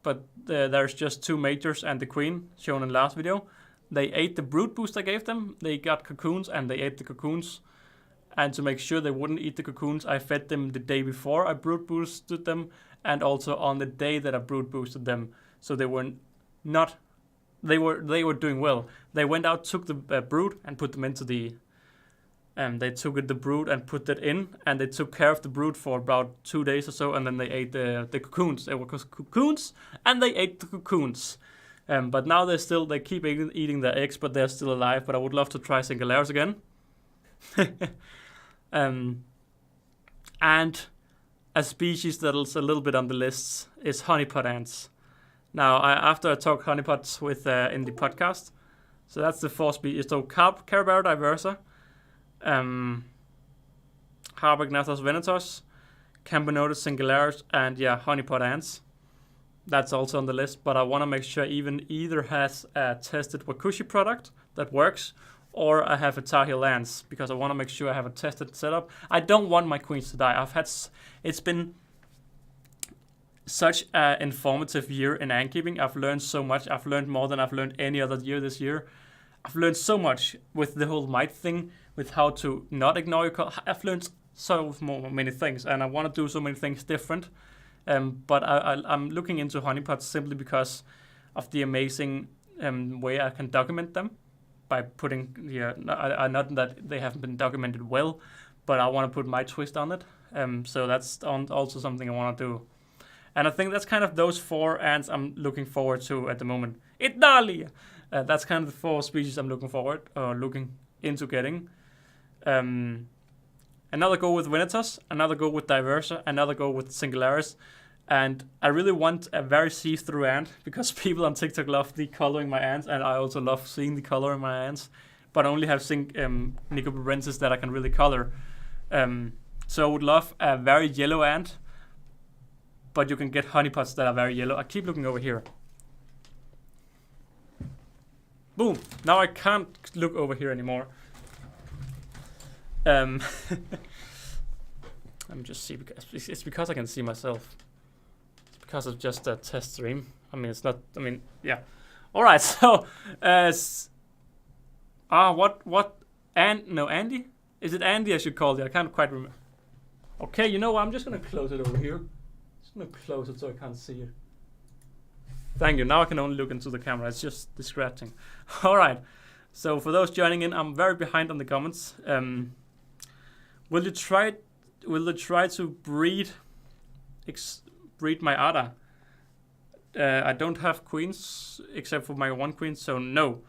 but there's just 2 majors and the queen shown in last video. They ate the brood boost I gave them. They got cocoons and they ate the cocoons. And to make sure they wouldn't eat the cocoons, I fed them the day before I brood boosted them, and also on the day that I brood boosted them. So they were doing well. They went out, took the brood and put them into the. They took the brood and put that in, and they took care of the brood for about 2 days or so, and then they ate the cocoons. They were cocoons, and they ate the cocoons. But now they keep eating their eggs, but they're still alive. But I would love to try singularis again. And a species that's a little bit on the list is honeypot ants. Now, after I talked honeypots with in the podcast, so that's the 4 species. So Carabera diversa, Harpegnathus venatus, Camponotus singularis, and honeypot ants. That's also on the list, but I want to make sure either has a tested Wakushi product that works, or I have a Tahil ants, because I want to make sure I have a tested setup. I don't want my queens to die. It's been such an informative year in ant keeping. I've learned so much. I've learned more than I've learned any other year this year. I've learned so much with the whole mite thing, with how to not ignore your I've learned so many things, and I want to do so many things different. But I'm looking into honeypots simply because of the amazing way I can document them by putting not that they haven't been documented well, but I want to put my twist on it. So that's also something I want to do. And I think that's kind of those 4 ants I'm looking forward to at the moment. Italia! That's kind of the 4 species I'm looking into getting. And another go with Venetos, another go with Diversa, another go with Singularis. And I really want a very see-through ant because people on TikTok love the coloring my ants, and I also love seeing the color in my ants. But I only have Nicobarbensis that I can really color. So I would love a very yellow ant, but you can get honeypots that are very yellow. I keep looking over here. Boom! Now I can't look over here anymore. Let me just see, because it's because I can see myself. It's because of just a test stream. I mean, it's not, I mean, yeah. Alright, so, Andy? Is it Andy I should call you? I can't quite remember. Okay, you know what, I'm just gonna close it over here. Just gonna close it so I can't see it. Thank you, now I can only look into the camera, it's just distracting. Alright, so for those joining in, I'm very behind on the comments. Will you try to breed my Ada? I don't have queens except for my one queen, so no.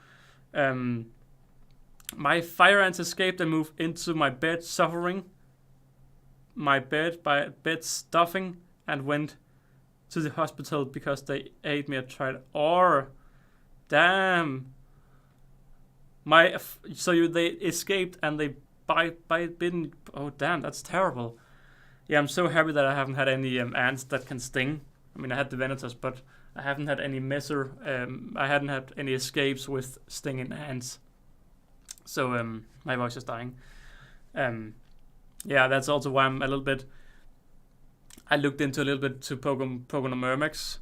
My fire ants escaped and moved into my bed, suffering my bed by bed stuffing, and went to the hospital because they ate me. I tried. Or, damn. They escaped and they bitten. Oh damn, that's terrible. Yeah, I'm so happy that I haven't had any ants that can sting. I mean, I had the Venetos, but I haven't had any I hadn't had any escapes with stinging ants. So my voice is dying. Yeah, that's also why I'm a little bit. I looked into a little bit to Pogonomyrmex,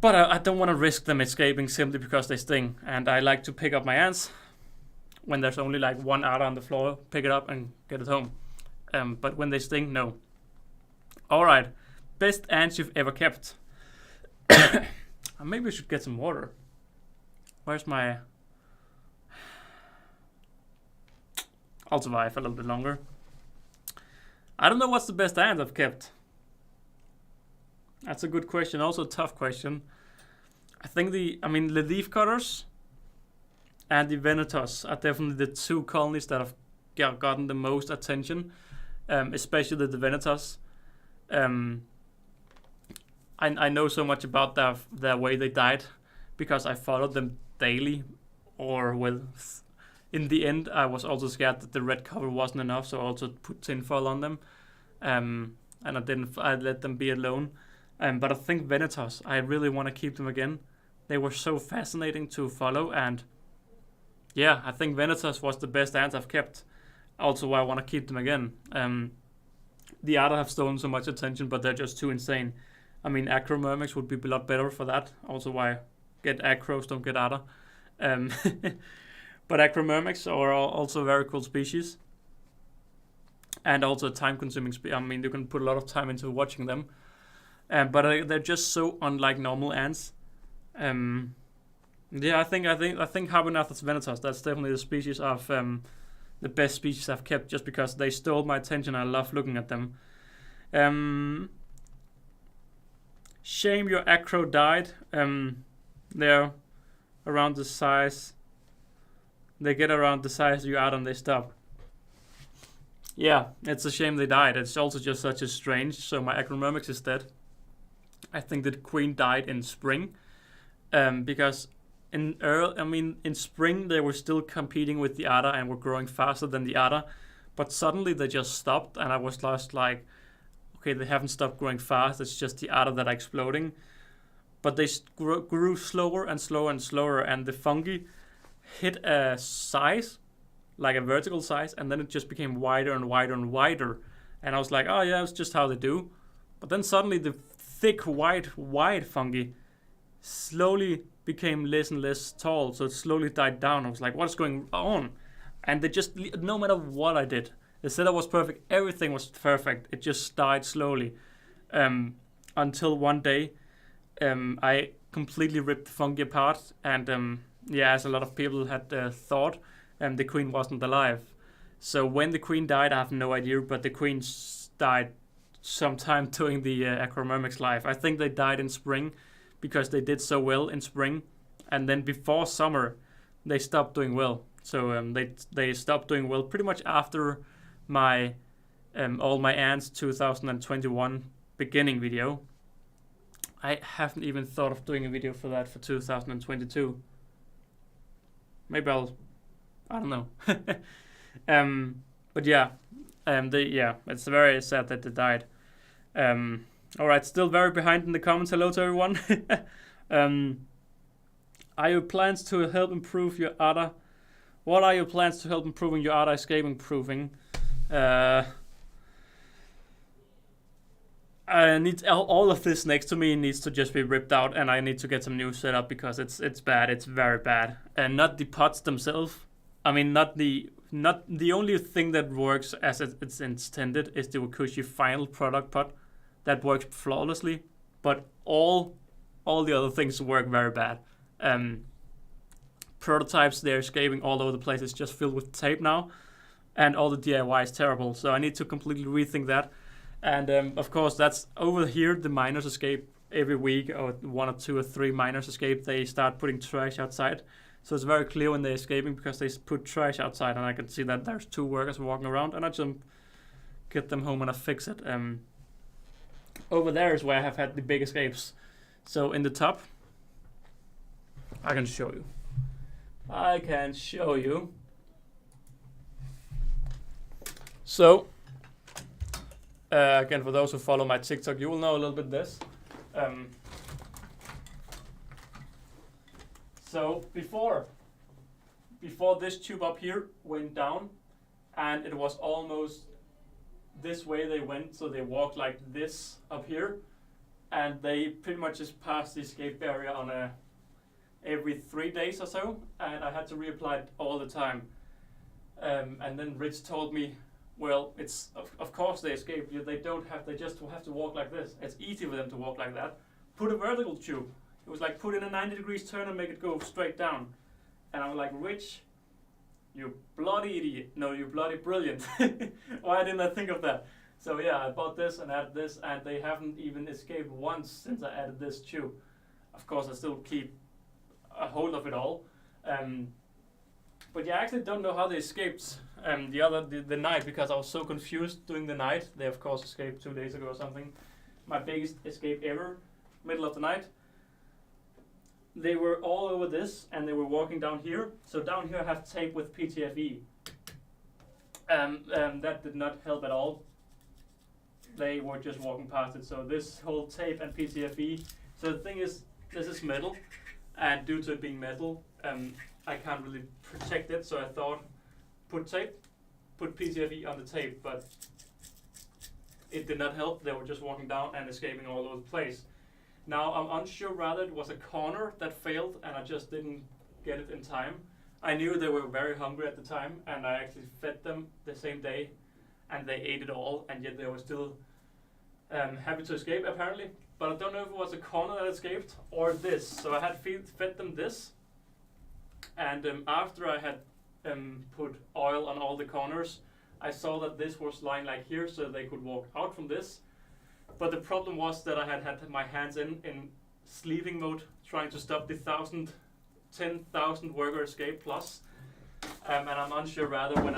but I don't want to risk them escaping simply because they sting. And I like to pick up my ants when there's only like one Ada on the floor, pick it up and get it home. But when they sting, no. Alright, best ants you've ever kept. Maybe we should get some water. Where's my... I'll survive a little bit longer. I don't know what's the best ant I've kept. That's a good question, also a tough question. I think the leaf cutters and the Venetos are definitely the two colonies that have gotten the most attention, especially the Venetos. I know so much about their way they died because I followed them daily, or well, in the end I was also scared that the red cover wasn't enough, so I also put tinfoil on them, and I let them be alone. But I think Venetos, I really want to keep them again. They were so fascinating to follow, and yeah, I think Venetos was the best ant I've kept. Also why I want to keep them again. The Ada have stolen so much attention, but they're just too insane. I mean, Acromyrmex would be a lot better for that. Also why get Acros, don't get Ada. But Acromyrmex are also a very cool species. And also time-consuming species. I mean, you can put a lot of time into watching them. But they're just so unlike normal ants. Yeah, I think Hibernathrus venetos, that's definitely the species of the best species I've kept, just because they stole my attention. I love looking at them. Shame your acro died. They're around the size. They get around the size you add and they stop. Yeah, it's a shame they died. It's also just such a strange. So my Acromyrmex is dead. I think the queen died in spring, because in spring they were still competing with the Ada and were growing faster than the Ada, but suddenly they just stopped, and I was just like, okay, they haven't stopped growing fast. It's just the Ada that are exploding, but they grew slower and slower and slower, and the fungi hit a size, like a vertical size, and then it just became wider and wider and wider. And I was like, oh yeah, it's just how they do. But then suddenly the thick wide fungi slowly became less and less tall, so it slowly died down. I was like, what's going on? And they just, no matter what I did, the setup was perfect, everything was perfect, it just died slowly, until one day I completely ripped the fungi apart, and yeah, as a lot of people had thought, the queen wasn't alive. So when the queen died, I have no idea, but the queen died sometime during the Acromyrmex life. I think they died in spring because they did so well in spring, and then before summer they stopped doing well. So they stopped doing well pretty much after my all my ants 2021 beginning video. I haven't even thought of doing a video for that for 2022. Maybe I don't know. But yeah, it's very sad that they died. All right, still very behind in the comments. Hello to everyone. Are your plans to help improve your ADA? What are your plans to help improving your ADA escape improving? I need all of this next to me needs to just be ripped out, and I need to get some new setup because it's bad. It's very bad, and not the pots themselves. I mean, not the only thing that works as it's intended is the Wakushi final product pot that works flawlessly, but all the other things work very bad. Prototypes, they're escaping all over the place. It's just filled with tape now, and all the DIY is terrible. So I need to completely rethink that. And of course, that's over here. The miners escape every week, or 1 or 2 or 3 miners escape. They start putting trash outside. So it's very clear when they're escaping because they put trash outside, and I can see that there's 2 workers walking around, and I just get them home and I fix it. Over there is where I have had the big escapes. So in the top, I can show you. So again, for those who follow my TikTok, you will know a little bit this. So before this tube up here went down, and it was almost this way they went, so they walked like this up here, and they pretty much just passed the escape barrier on every 3 days or so, and I had to reapply it all the time. And then Rich told me, well, it's of course they escape. They just have to walk like this. It's easy for them to walk like that. Put a vertical tube. It was like put in a 90 degrees turn and make it go straight down. And I'm like, Rich, you bloody idiot. No, you bloody brilliant. Why didn't I think of that? So yeah, I bought this and added this, and they haven't even escaped once since I added this tube. Of course, I still keep a hold of it all. But yeah, I actually don't know how they escaped the night, because I was so confused doing the night. They of course escaped 2 days ago or something. My biggest escape ever, middle of the night. They were all over this, and they were walking down here. So down here I have tape with PTFE. That did not help at all. They were just walking past it. So this whole tape and PTFE. So the thing is, this is metal, and due to it being metal, I can't really protect it. So I thought, put PTFE on the tape, but it did not help. They were just walking down and escaping all over the place. Now I'm unsure whether it was a corner that failed and I just didn't get it in time. I knew they were very hungry at the time, and I actually fed them the same day, and they ate it all, and yet they were still happy to escape apparently. But I don't know if it was a corner that escaped or this. So I had fed them this, and after I had put oil on all the corners, I saw that this was lying like here, so they could walk out from this. But the problem was that I had my hands in sleeving mode, trying to stop the 10,000 worker escape plus. And I'm unsure rather when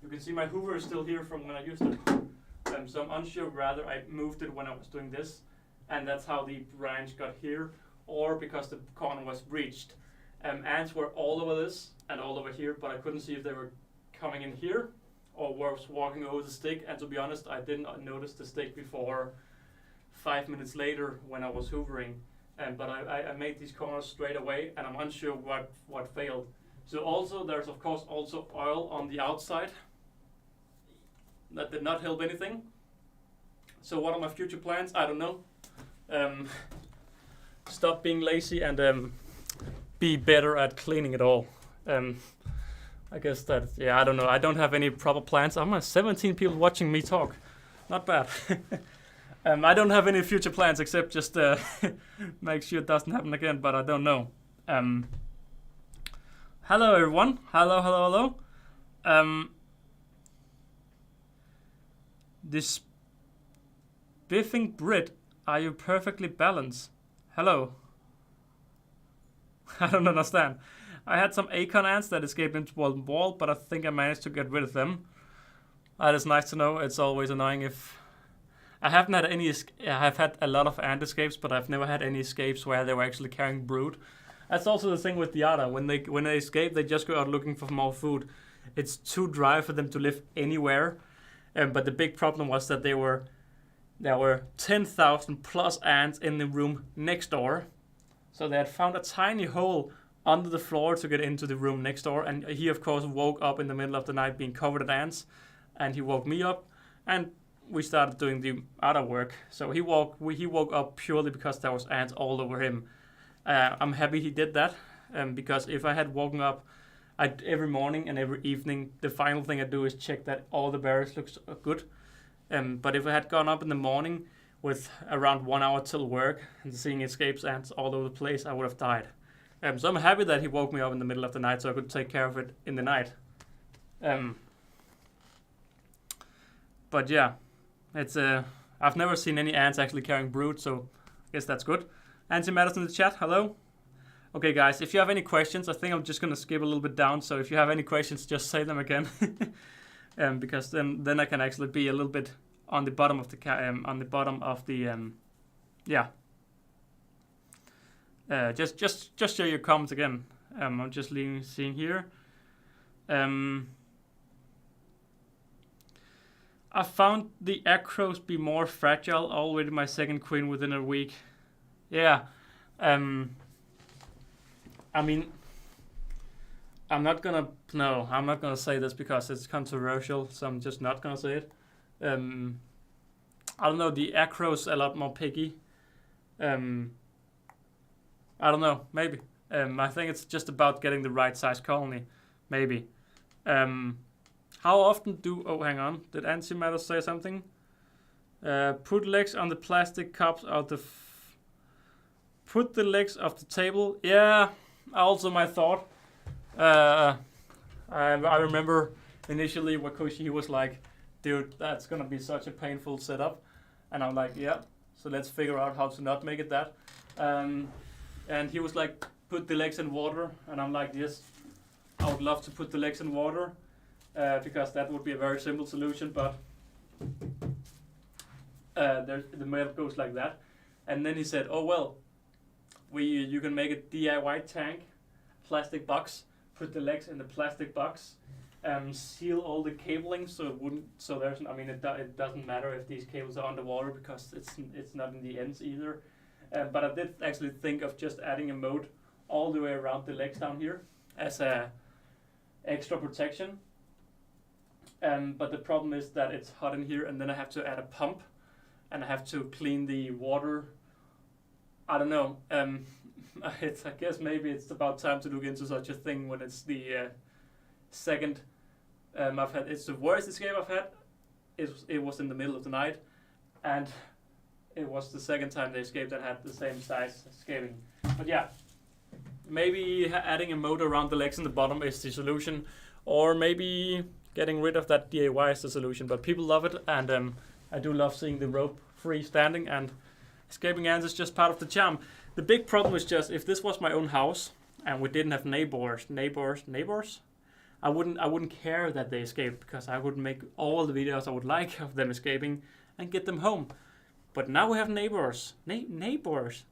you can see my Hoover is still here from when I used it. So I'm unsure rather I moved it when I was doing this, and that's how the branch got here, or because the corner was breached. Ants were all over this and all over here, but I couldn't see if they were coming in here or was walking over the stick. And to be honest, I didn't notice the stick before 5 minutes later when I was hoovering. But I made these corners straight away, and I'm unsure what failed. So also there's of course also oil on the outside. That did not help anything. So what are my future plans? I don't know. Stop being lazy and be better at cleaning it all. I guess that, yeah, I don't know. I don't have any proper plans. I'm at 17 people watching me talk. Not bad. I don't have any future plans except just make sure it doesn't happen again, but I don't know. Hello everyone. Hello. This biffing Brit, are you perfectly balanced? Hello. I don't understand. I had some acorn ants that escaped into the wall, but I think I managed to get rid of them. That is nice to know. It's always annoying if... I haven't had any... I have had a lot of ant escapes, but I've never had any escapes where they were actually carrying brood. That's also the thing with the otter. When they escape, they just go out looking for more food. It's too dry for them to live anywhere. But the big problem was that there were 10,000 plus ants in the room next door. So they had found a tiny hole under the floor to get into the room next door. And he, of course, woke up in the middle of the night being covered in ants. And he woke me up. And we started doing the other work. So he woke up purely because there was ants all over him. I'm happy he did that. Because if I had woken up every morning and every evening, the final thing I do is check that all the berries looks good. But if I had gone up in the morning with around 1 hour till work and seeing escapes ants all over the place, I would have died. So I'm happy that he woke me up in the middle of the night so I could take care of it in the night. But yeah, it's I've never seen any ants actually carrying brood, so I guess that's good. Antimatters in the chat, hello. Okay, guys, if you have any questions, I think I'm just gonna skip a little bit down. So if you have any questions, just say them again, because then I can actually be a little bit on the bottom of the yeah. Just share your comments again. I'm just seeing here. I found the acros be more fragile. Already my second queen within a week. Yeah. I mean, I'm not gonna say this because it's controversial, so I'm just not gonna say it. I don't know, the acro's a lot more picky. I don't know, maybe. I think it's just about getting the right size colony, maybe. How often do... Oh, hang on. Did Antimatter say something? Put legs on the plastic cups out the... Put the legs off the table. Yeah, also my thought. I remember initially Wakushi, he was like, dude, that's gonna be such a painful setup. And I'm like, yeah, so let's figure out how to not make it that. And he was like, put the legs in water. And I'm like, yes, I would love to put the legs in water. Because that would be a very simple solution, but the mail goes like that. And then he said, oh well, you can make a DIY tank, plastic box, put the legs in the plastic box, seal all the cabling so it wouldn't. So there's, I mean, it doesn't matter if these cables are underwater because it's not in the ends either. But I did actually think of just adding a moat all the way around the legs down here as a extra protection. But the problem is that it's hot in here, and then I have to add a pump, and I have to clean the water. I don't know. I guess maybe it's about time to look into such a thing when it's the second I've had. It's the worst escape I've had. It was in the middle of the night, and it was the second time they escaped that had the same size escaping. But yeah, maybe adding a motor around the legs and the bottom is the solution, or maybe getting rid of that DIY is the solution. But people love it, and I do love seeing the rope freestanding, and escaping ants is just part of the charm. The big problem is just if this was my own house and we didn't have neighbors, I wouldn't care that they escaped because I would make all the videos I would like of them escaping and get them home. But now we have neighbors. Neighbors.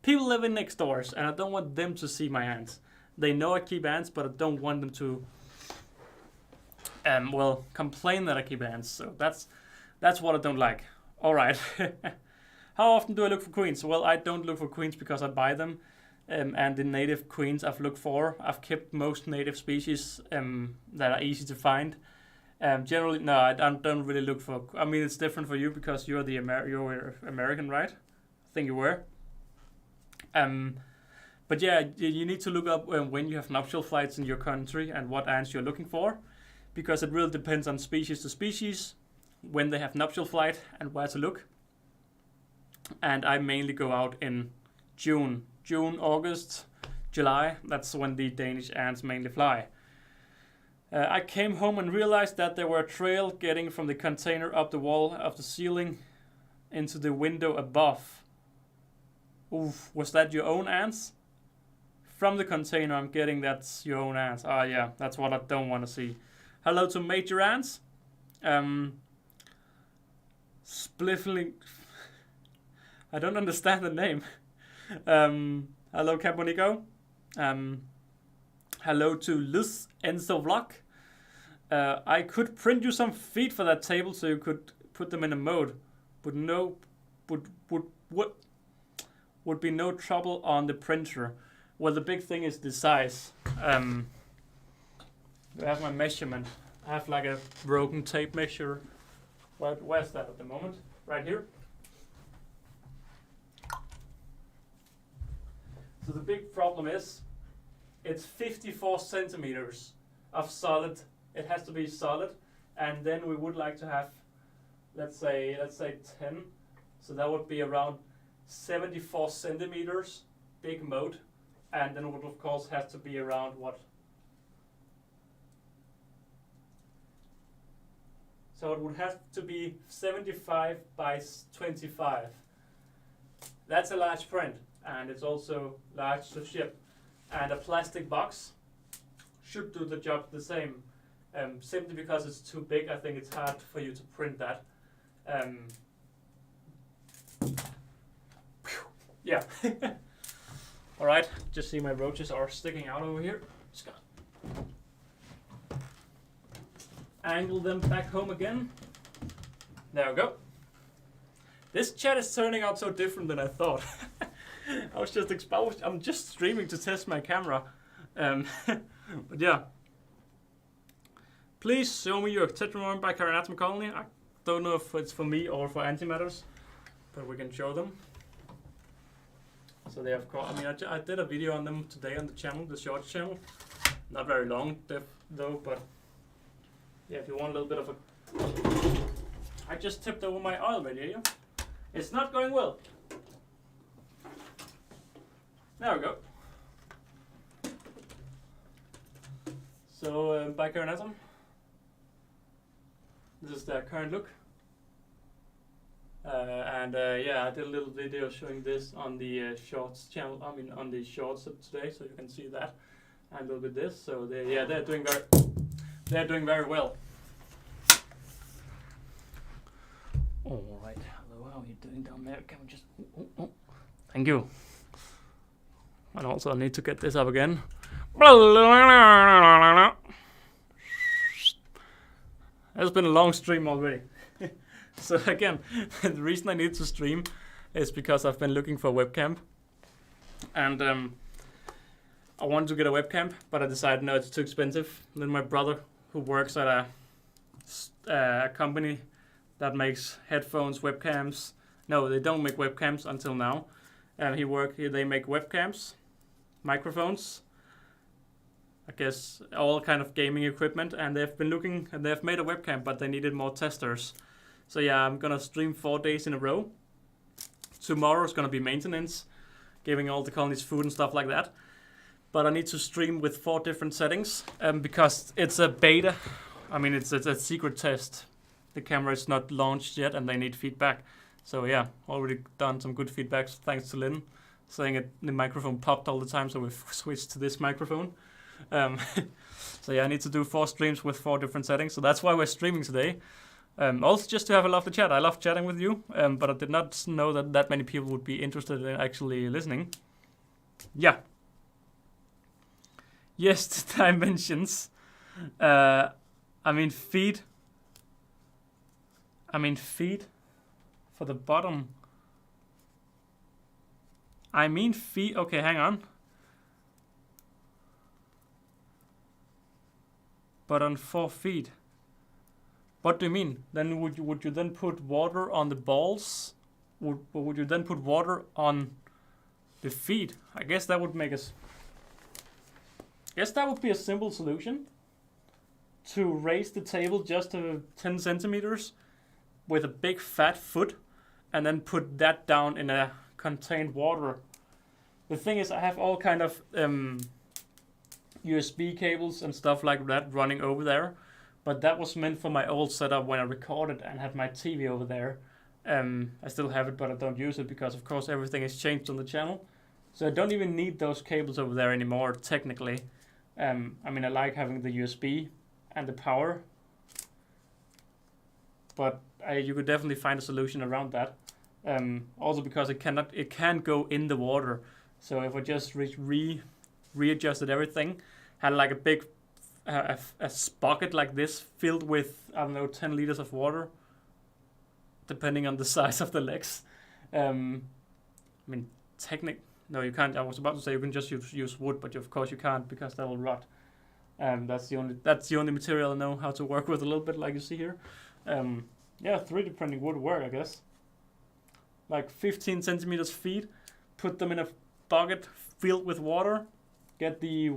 People living next doors, and I don't want them to see my ants. They know I keep ants, but I don't want them to complain that I keep ants. So that's what I don't like. All right. How often do I look for queens? Well, I don't look for queens because I buy them. And the native queens I've looked for, I've kept most native species that are easy to find. Generally, no, I don't really look for. I mean, it's different for you because you're you're American, right? I think you were. But yeah, you need to look up when you have nuptial flights in your country and what ants you're looking for, because it really depends on species to species, when they have nuptial flight and where to look. And I mainly go out in June, August, July. That's when the Danish ants mainly fly. I came home and realized that there were a trail getting from the container up the wall of the ceiling into the window above. Oof, was that your own ants? from the container I'm getting that's your own ants. Ah, yeah, that's what I don't want to see. Hello to Major Ants. Spliffling. I don't understand the name. Hello, Caponico. Hello to Luz Enzo Vlog. I could print you some feet for that table so you could put them in a mode, but would be no trouble on the printer. Well, the big thing is the size. I have my measurement. I have like a broken tape measure. Where's that at the moment? Right here. So the big problem is it's 54 centimeters of solid. It has to be solid, and then we would like to have, let's say 10. So that would be around 74 centimeters big mode, and then it would of course have to be around what? So it would have to be 75 by 25. That's a large print, and it's also large to ship. And a plastic box should do the job the same. Simply because it's too big, I think it's hard for you to print that. Yeah. All right, just see my roaches are sticking out over here. Just gonna angle them back home again. There we go. This chat is turning out so different than I thought. I was just exposed. I'm just streaming to test my camera. But yeah. Please show me your Tetramorph by Carinatum colony. I don't know if it's for me or for antimatters, but we can show them. So they have caught. I mean, I did a video on them today on the channel, the shorts channel. Not very long though, but yeah, if you want a little bit of a. I just tipped over my oil radiator. It's not going well. There we go. So by Carinatum. This is the current look. Yeah, I did a little video showing this on the shorts channel. I mean, on the shorts today, so you can see that and a little bit this. So they're doing very well. All right, hello, how are you doing down there? Can we just? Oh. Thank you. And also, I need to get this up again. It's been a long stream already. So again, the reason I need to stream is because I've been looking for a webcam. And I wanted to get a webcam, but I decided no, it's too expensive. And then my brother, who works at a company that makes headphones, webcams. No, they don't make webcams until now. They make webcams, microphones, I guess all kind of gaming equipment, and they've been looking and they've made a webcam, but they needed more testers. So yeah, I'm gonna stream 4 days in a row. Tomorrow is gonna be maintenance, giving all the colonies food and stuff like that. But I need to stream with 4 different settings because it's a beta. I mean, it's a secret test. The camera is not launched yet, and they need feedback. So yeah, already done some good feedbacks thanks to Lynn, saying the microphone popped all the time, so we've switched to this microphone. So yeah, I need to do 4 streams with 4 different settings, so that's why we're streaming today. Also just to have a lovely chat. I love chatting with you, but I did not know that many people would be interested in actually listening. Yeah. Yes, the dimensions. I mean feet for the bottom. I mean feet. Okay, hang on. But on 4 feet. What do you mean? Then would you then put water on the balls? Would you then put water on the feet? I guess that would make us. Guess that would be a simple solution. To raise the table just to 10 centimeters with a big fat foot, and then put that down in a contained water. The thing is, I have all kind of USB cables and stuff like that running over there, but that was meant for my old setup when I recorded and had my TV over there. I still have it, but I don't use it because, of course, everything is changed on the channel. So I don't even need those cables over there anymore, technically. I mean, I like having the USB and the power, but you could definitely find a solution around that. Also because it can't go in the water. So if I just readjusted everything, had like a big a bucket like this filled with, I don't know, 10 liters of water, depending on the size of the legs. I mean, no, you can't. I was about to say you can just use wood, but of course you can't because that will rot. That's the only material I know how to work with a little bit, like you see here. Yeah, 3D printing would work, I guess. Like 15 centimeters feet, put them in a bucket filled with water. Get the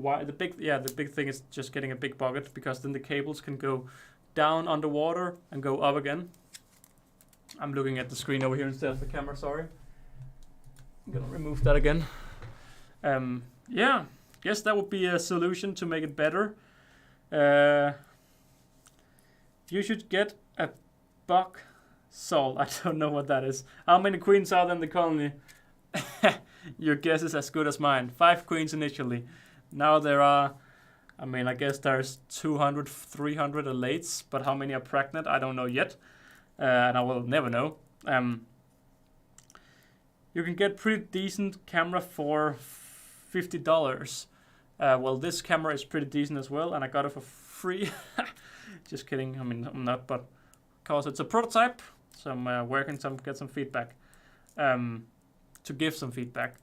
big thing is just getting a big bucket, because then the cables can go down underwater and go up again. I'm looking at the screen over here instead of the camera, sorry. I'm gonna remove that again. Yeah, guess that would be a solution to make it better. You should get a buck salt. I don't know what that is. How many queens are there in the colony? Your guess is as good as mine. 5 queens initially. Now there are, I mean, I guess there's 200, 300 elates, but how many are pregnant? I don't know yet. And I will never know. You can get pretty decent camera for $50. Well, this camera is pretty decent as well, and I got it for free. Just kidding. I mean, I'm not, but because it's a prototype, so I'm working to get some feedback. To give some feedback.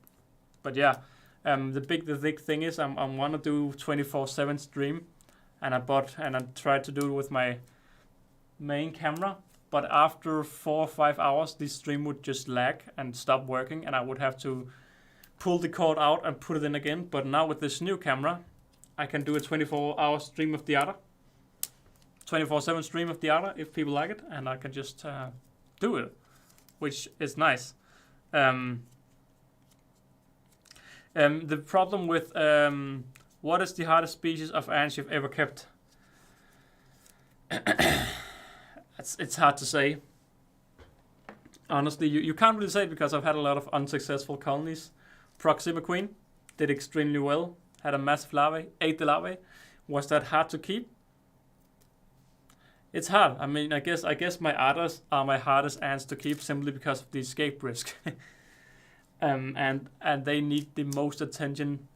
But yeah, the big thing is I want to do 24/7 stream, and I tried to do it with my main camera, but after 4 or 5 hours the stream would just lag and stop working, and I would have to pull the cord out and put it in again. But now with this new camera I can do a 24-hour stream of the other, 24/7 stream of the other if people like it, and I can just do it, which is nice. The problem with what is the hardest species of ants you've ever kept? It's hard to say. Honestly, you can't really say, because I've had a lot of unsuccessful colonies. Proxima Queen did extremely well, had a massive larvae, ate the larvae. Was that hard to keep? It's hard. I mean, I guess my otters are my hardest ants to keep, simply because of the escape risk. And they need the most attention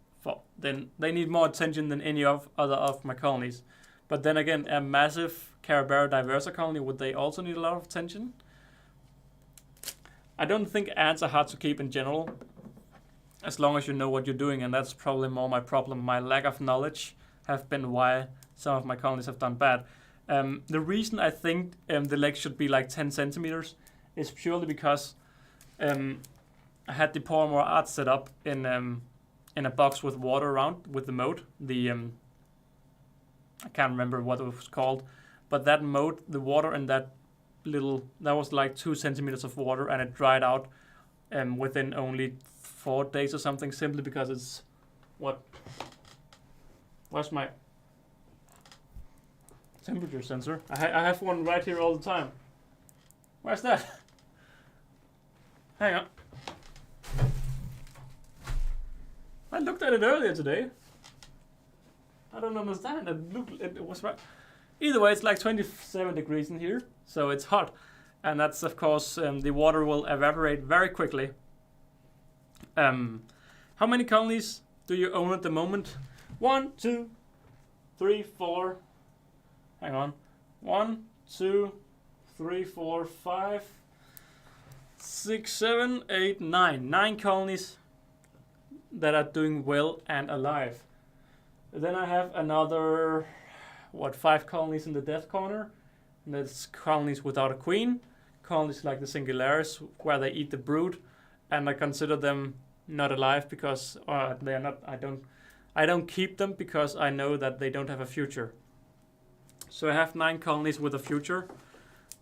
they need more attention than any other of my colonies. But then again, a massive Caribera diversa colony, would they also need a lot of attention? I don't think ants are hard to keep in general, as long as you know what you're doing, and that's probably more my problem. My lack of knowledge have been why some of my colonies have done bad. The reason I think the legs should be like 10 centimeters is purely because I had the Poromor art set up in a box with water around, with the moat. I can't remember what it was called, but that moat, the water in that was like 2 centimeters of water, and it dried out within only 4 days or something, simply because it's where's my temperature sensor? I have one right here all the time. Where's that? Hang on. I looked at it earlier today. I don't understand. It was right. Either way, it's like 27 degrees in here, so it's hot. And that's, of course, the water will evaporate very quickly. How many colonies do you own at the moment? 1, 2, 3, 4. Hang on. 1, 2, 3, 4, 5, 6, 7, 8, 9. 9 colonies that are doing well and alive. Then I have another 5 colonies in the death corner, and that's colonies without a queen, colonies like the Singularis where they eat the brood, and I consider them not alive because they are not. I don't keep them because I know that they don't have a future. So I have 9 colonies with a future,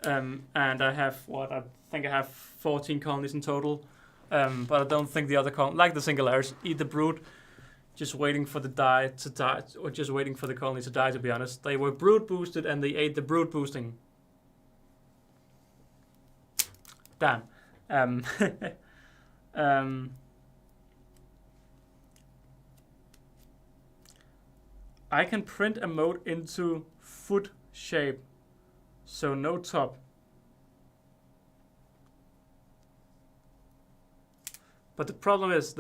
and I have I think I have 14 colonies in total. But I don't think the other like the Singularis, eat the brood, just waiting for the to die, or just waiting for the colony to die, to be honest. They were brood boosted and they ate the brood boosting. Damn. I can print a mode into foot shape, so no top. But the problem is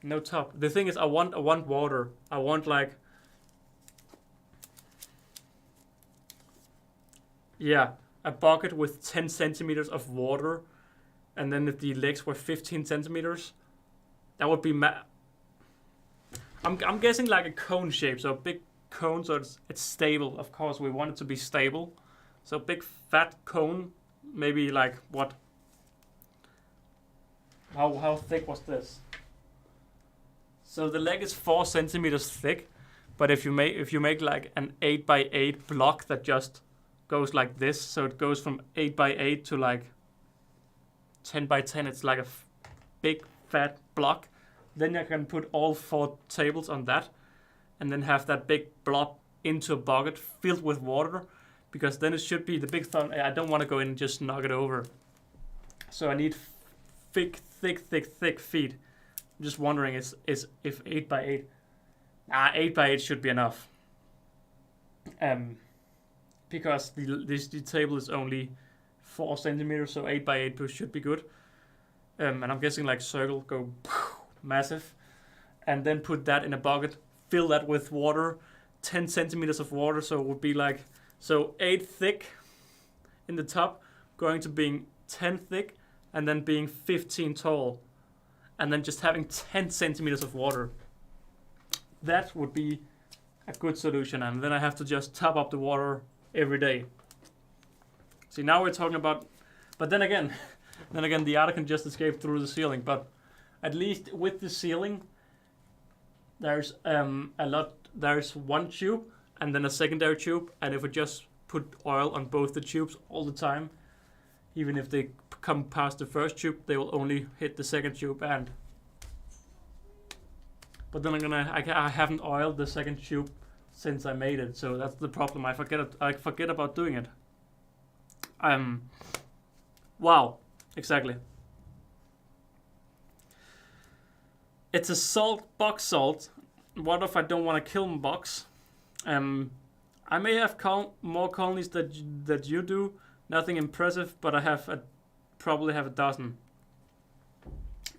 no top. The thing is, I want water. I want like, yeah, a bucket with 10 centimeters of water, and then if the legs were 15 centimeters, that would be I'm guessing like a cone shape, so a big cone, so it's stable. Of course, we want it to be stable. So big fat cone, maybe like what? How thick was this? So the leg is 4 centimeters thick, but if you make like an 8x8 block that just goes like this, so it goes from 8x8 to like 10x10, it's like a big fat block. Then you can put all 4 tables on that, and then have that big blob into a bucket filled with water, because then it should be the big thumb. I don't want to go in and just knock it over. So I need thick feet. I'm just wondering is if 8x8, 8x8 should be enough. Because the table is only 4 centimeters, so 8x8 should be good. And I'm guessing like circle, go massive, and then put that in a bucket, fill that with water, 10 centimeters of water, so it would be like, so 8 thick in the top, going to being 10 thick, and then being 15 tall, and then just having 10 centimeters of water. That would be a good solution, and then I have to just top up the water every day. See, now we're talking about, but then again, the otter can just escape through the ceiling, but at least with the ceiling, there's there's one tube and then a secondary tube, and if we just put oil on both the tubes all the time, even if they come past the first tube, they will only hit the second tube. But then I haven't oiled the second tube since I made it, so that's the problem. I forget about doing it. Wow, exactly. It's a box salt. What if I don't want to kill my box? I may have more colonies that you do. Nothing impressive, but I probably have a dozen.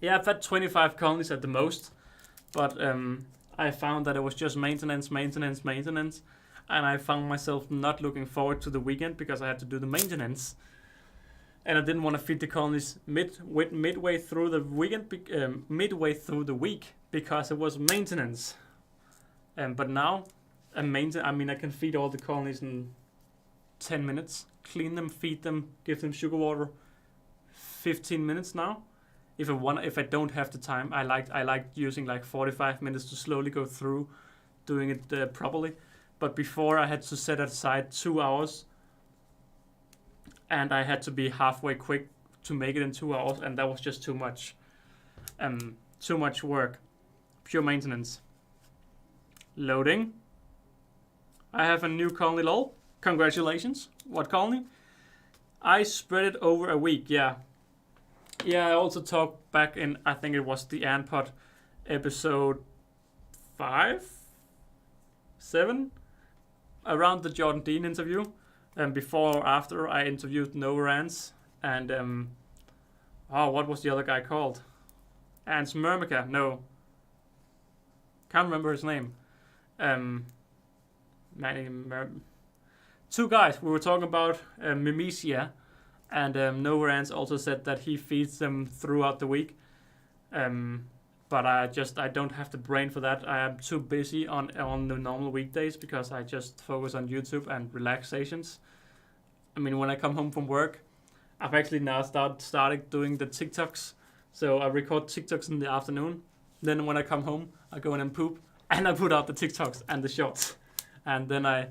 Yeah, I've had 25 colonies at the most, but I found that it was just maintenance, and I found myself not looking forward to the weekend because I had to do the maintenance. And I didn't want to feed the colonies midway through the weekend, midway through the week, because it was maintenance. But now, I can feed all the colonies in 10 minutes. Clean them, feed them, give them sugar water. 15 minutes now. If I don't have the time, I like using like 45 minutes to slowly go through, doing it properly. But before I had to set aside 2 hours. And I had to be halfway quick to make it in 2 hours, and that was just too much. Too much work. Pure maintenance. Loading. I have a new colony, lol. Congratulations. What colony? I spread it over a week, yeah. Yeah, I also talked back in, I think it was the Antpod episode 5? 7? Around the Jordan Dean interview. Before or after, I interviewed Novarans and what was the other guy called? Ants Myrmica? No, can't remember his name. Two guys. We were talking about Mimisia, and Novarans also said that he feeds them throughout the week. But I don't have the brain for that. I am too busy on the normal weekdays because I just focus on YouTube and relaxations. I mean, when I come home from work, I've actually now started doing the TikToks. So I record TikToks in the afternoon. Then when I come home, I go in and poop, and I put out the TikToks and the shorts, and then I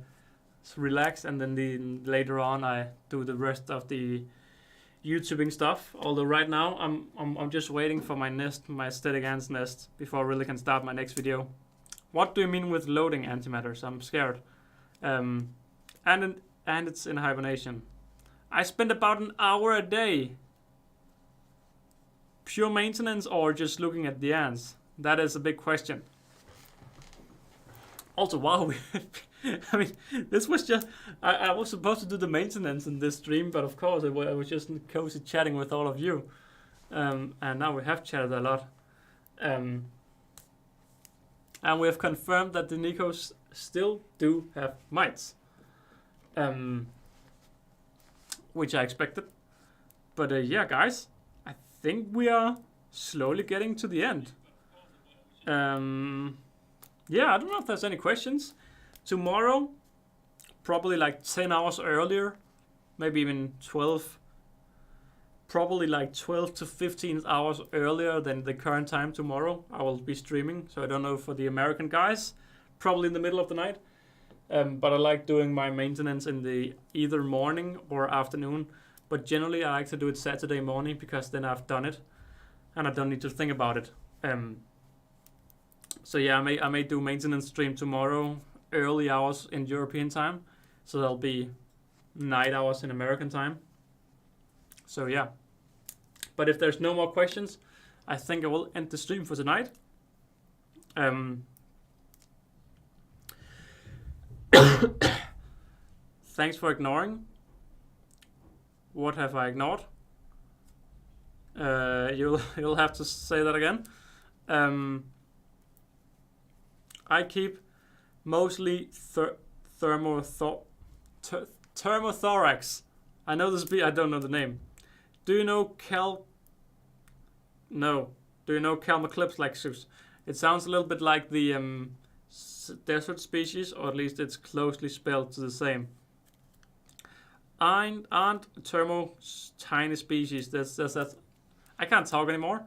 relax. And then later on, I do the rest of the YouTubing stuff. Although right now I'm just waiting for my static ants nest before I really can start my next video. What do you mean with loading antimatters? I'm scared. And it's in hibernation. I spend about an hour a day. Pure maintenance or just looking at the ants? That is a big question. Also, wow, I mean, this was just, I was supposed to do the maintenance in this stream, but of course, I was just cozy chatting with all of you. And now we have chatted a lot. And we have confirmed that the Nikos still do have mites. Which I expected. But yeah, guys, I think we are slowly getting to the end. Yeah, I don't know if there's any questions. Tomorrow, probably like 10 hours earlier, maybe even 12, probably like 12 to 15 hours earlier than the current time tomorrow, I will be streaming. So I don't know for the American guys, probably in the middle of the night. But I like doing my maintenance in the either morning or afternoon. But generally, I like to do it Saturday morning because then I've done it, and I don't need to think about it. So yeah, I may do maintenance stream tomorrow, early hours in European time, so that'll be night hours in American time. So yeah, but if there's no more questions, I think I will end the stream for tonight. Thanks for ignoring. What have I ignored? You'll have to say that again. I keep mostly thermothorax. I know this. I don't know the name. Do you know No. Do you know Calmaclipslexus? It sounds a little bit like the desert species, or at least it's closely spelled to the same. Aren't tiny species. That's I can't talk anymore.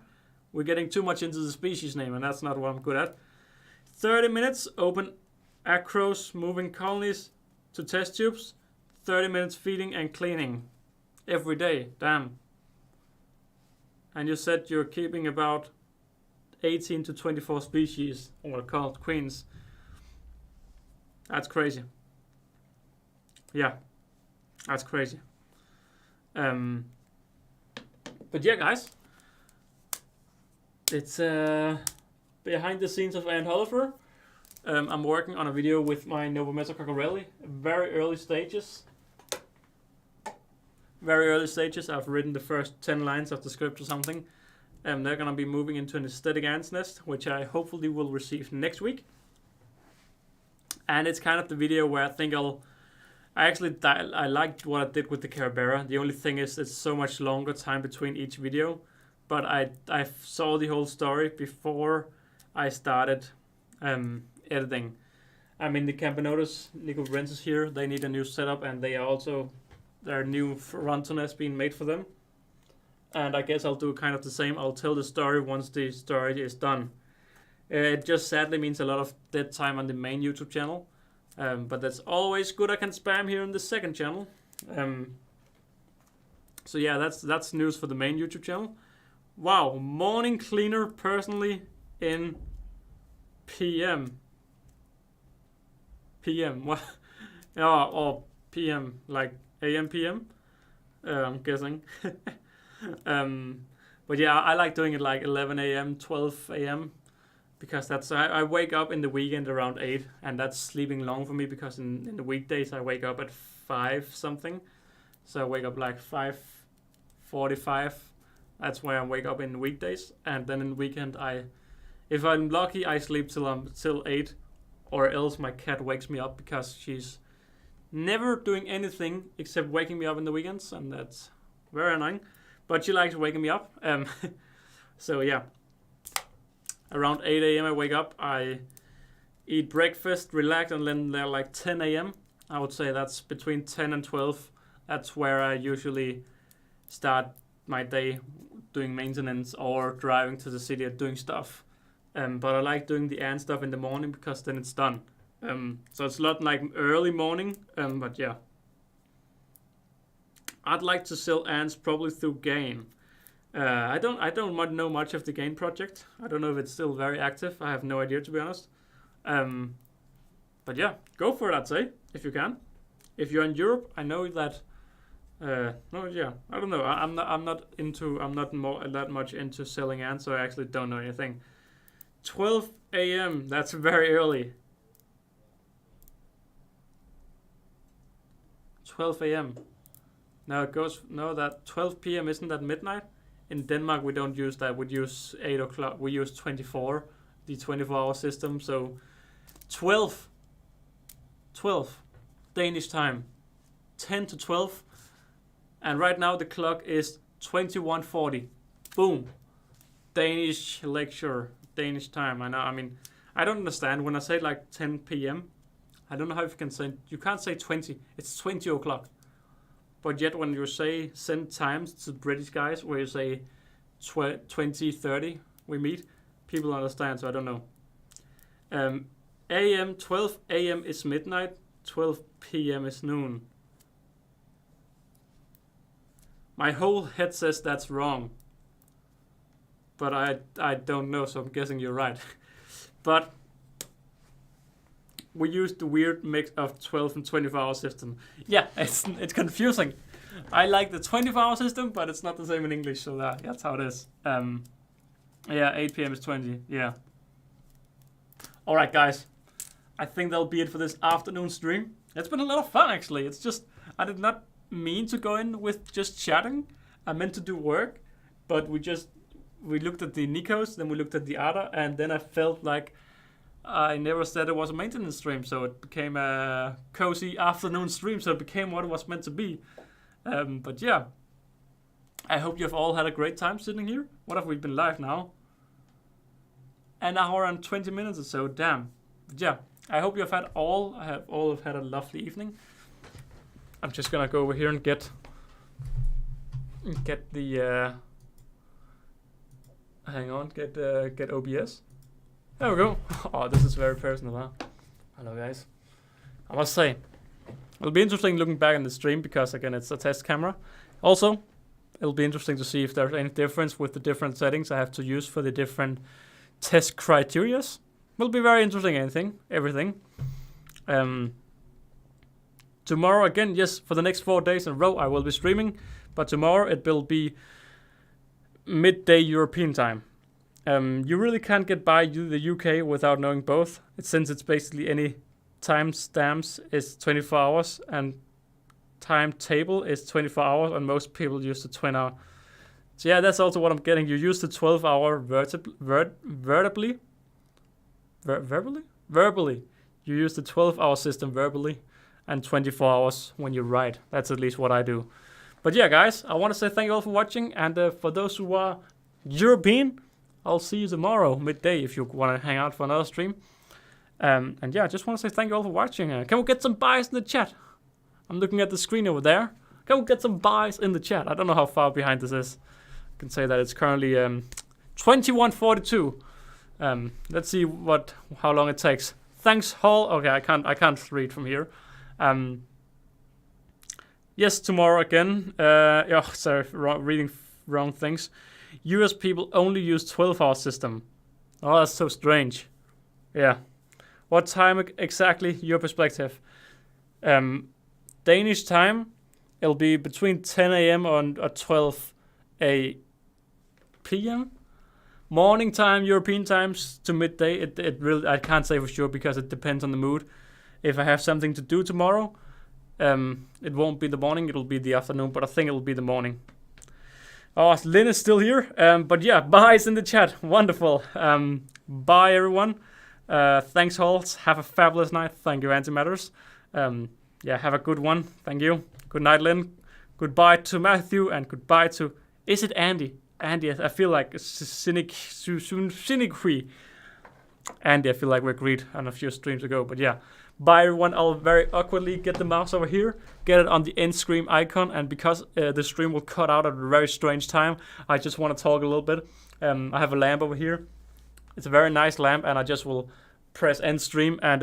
We're getting too much into the species name, and that's not what I'm good at. 30 minutes, open acros, moving colonies to test tubes. 30 minutes feeding and cleaning every day. Damn. And you said you're keeping about 18 to 24 species, or called queens. That's crazy. Yeah, that's crazy. But yeah, guys, it's behind the scenes of Ant Hollifer. I'm working on a video with my Novometa Coccarelli. Very early stages. I've written the first 10 lines of the script or something. They're gonna be moving into an aesthetic ant's nest, which I hopefully will receive next week. And it's kind of the video where I think I liked what I did with the Carabera. The only thing is it's so much longer time between each video. But I saw the whole story before I started editing. I mean, the Campanotus Nico Renses here, they need a new setup, and there are new front nests being made for them. And I guess I'll do kind of the same. I'll tell the story once the story is done. It just sadly means a lot of dead time on the main YouTube channel. But that's always good. I can spam here on the second channel. So yeah, that's news for the main YouTube channel. Wow, morning cleaner personally in PM. What? Oh, or PM, like AM, PM. I'm guessing. But yeah, I like doing it like 11 a.m., 12 a.m. because I wake up in the weekend around 8, and that's sleeping long for me because in the weekdays I wake up at 5 something. So I wake up like 5:45. That's where I wake up in the weekdays, and then in the weekend if I'm lucky, I sleep till 8, or else my cat wakes me up because she's never doing anything except waking me up in the weekends, and that's very annoying. But she likes waking me up. So yeah, around 8 a.m. I wake up, I eat breakfast, relax, and then they're like 10 a.m. I would say that's between 10 and 12. That's where I usually start my day, doing maintenance or driving to the city and doing stuff. But I like doing the ant stuff in the morning because then it's done. So it's not like early morning, but yeah. I'd like to sell ants probably through Gain. I don't know much of the Gain project. I don't know if it's still very active. I have no idea, to be honest. But yeah, go for it, I'd say, if you can. If you're in Europe, I know that. I don't know. I'm not that much into selling ants, so I actually don't know anything. 12 a.m. That's very early. 12 a.m. Now it goes, no, that 12 p.m. isn't that midnight? In Denmark, we don't use that. We use 8 o'clock. We use 24, the 24-hour system. So 12 Danish time, 10 to 12. And right now the clock is 21:40. Boom. Danish lecture, Danish time. I know, I mean, I don't understand. When I say like 10 p.m., I don't know how you can say, you can't say 20. It's 20 o'clock. But yet when you say send times to British guys, where you say 20, 30, we meet, people understand, so I don't know. AM, 12 a.m. is midnight, 12 p.m. is noon. My whole head says that's wrong. But I don't know, so I'm guessing you're right. But we use the weird mix of 12 and 24-hour system. Yeah, it's confusing. I like the 24-hour system, but it's not the same in English, so that's how it is. Yeah, 8 p.m. is 20, yeah. Alright, guys. I think that'll be it for this afternoon stream. It's been a lot of fun, actually. It's just, I did not mean to go in with just chatting. I meant to do work, but we looked at the Nikos, then we looked at the Ada, and then I felt like I never said it was a maintenance stream, so it became a cozy afternoon stream, so it became what it was meant to be. But yeah, I hope you've all had a great time sitting here. What have we been live now? An hour and 20 minutes or so, damn. But yeah, I hope you've had all have had a lovely evening. I'm just gonna go over here and get the hang on, get OBS. There we go. Oh, this is very personal, huh? Hello, guys. I must say, it'll be interesting looking back on the stream because, again, it's a test camera. Also, it'll be interesting to see if there's any difference with the different settings I have to use for the different test criterias. Will be very interesting, everything. Tomorrow, again, yes, for the next 4 days in a row, I will be streaming. But tomorrow, it will be midday European time. You really can't get by the UK without knowing both. Since it's basically any timestamps is 24 hours and timetable is 24 hours, and most people use the 20 hour. So yeah, that's also what I'm getting. You use the 12-hour verbally. You use the 12-hour system verbally, and 24 hours when you write. That's at least what I do. But yeah, guys, I want to say thank you all for watching, and for those who are European, I'll see you tomorrow midday if you want to hang out for another stream. And yeah, I just want to say thank you all for watching. Can we get some buys in the chat? I'm looking at the screen over there. Can we get some buys in the chat? I don't know how far behind this is. I can say that it's currently 21:42. Let's see how long it takes. Thanks, Hall. Okay, I can't read from here. Yes, tomorrow again. Sorry, reading wrong things. US people only use 12-hour system. Oh, that's so strange. Yeah. What time exactly? Your perspective. Danish time, it'll be between 10 a.m. and 12 p.m. Morning time, European times to midday. It really, I can't say for sure because it depends on the mood. If I have something to do tomorrow, it won't be the morning, it'll be the afternoon, but I think it'll be the morning. Oh, Lynn is still here. But yeah, bye's in the chat. Wonderful. Bye, everyone. Thanks, Halls. Have a fabulous night. Thank you, Antimatters. Yeah, have a good one. Thank you. Good night, Lynn. Goodbye to Matthew, and goodbye to... Is it Andy? Andy, I feel like cynic. Andy, I feel like we agreed on a few streams ago, but yeah. Bye, everyone. I'll very awkwardly get the mouse over here, get it on the end screen icon, and because the stream will cut out at a very strange time, I just want to talk a little bit. I have a lamp over here. It's a very nice lamp, and I just will press end stream, and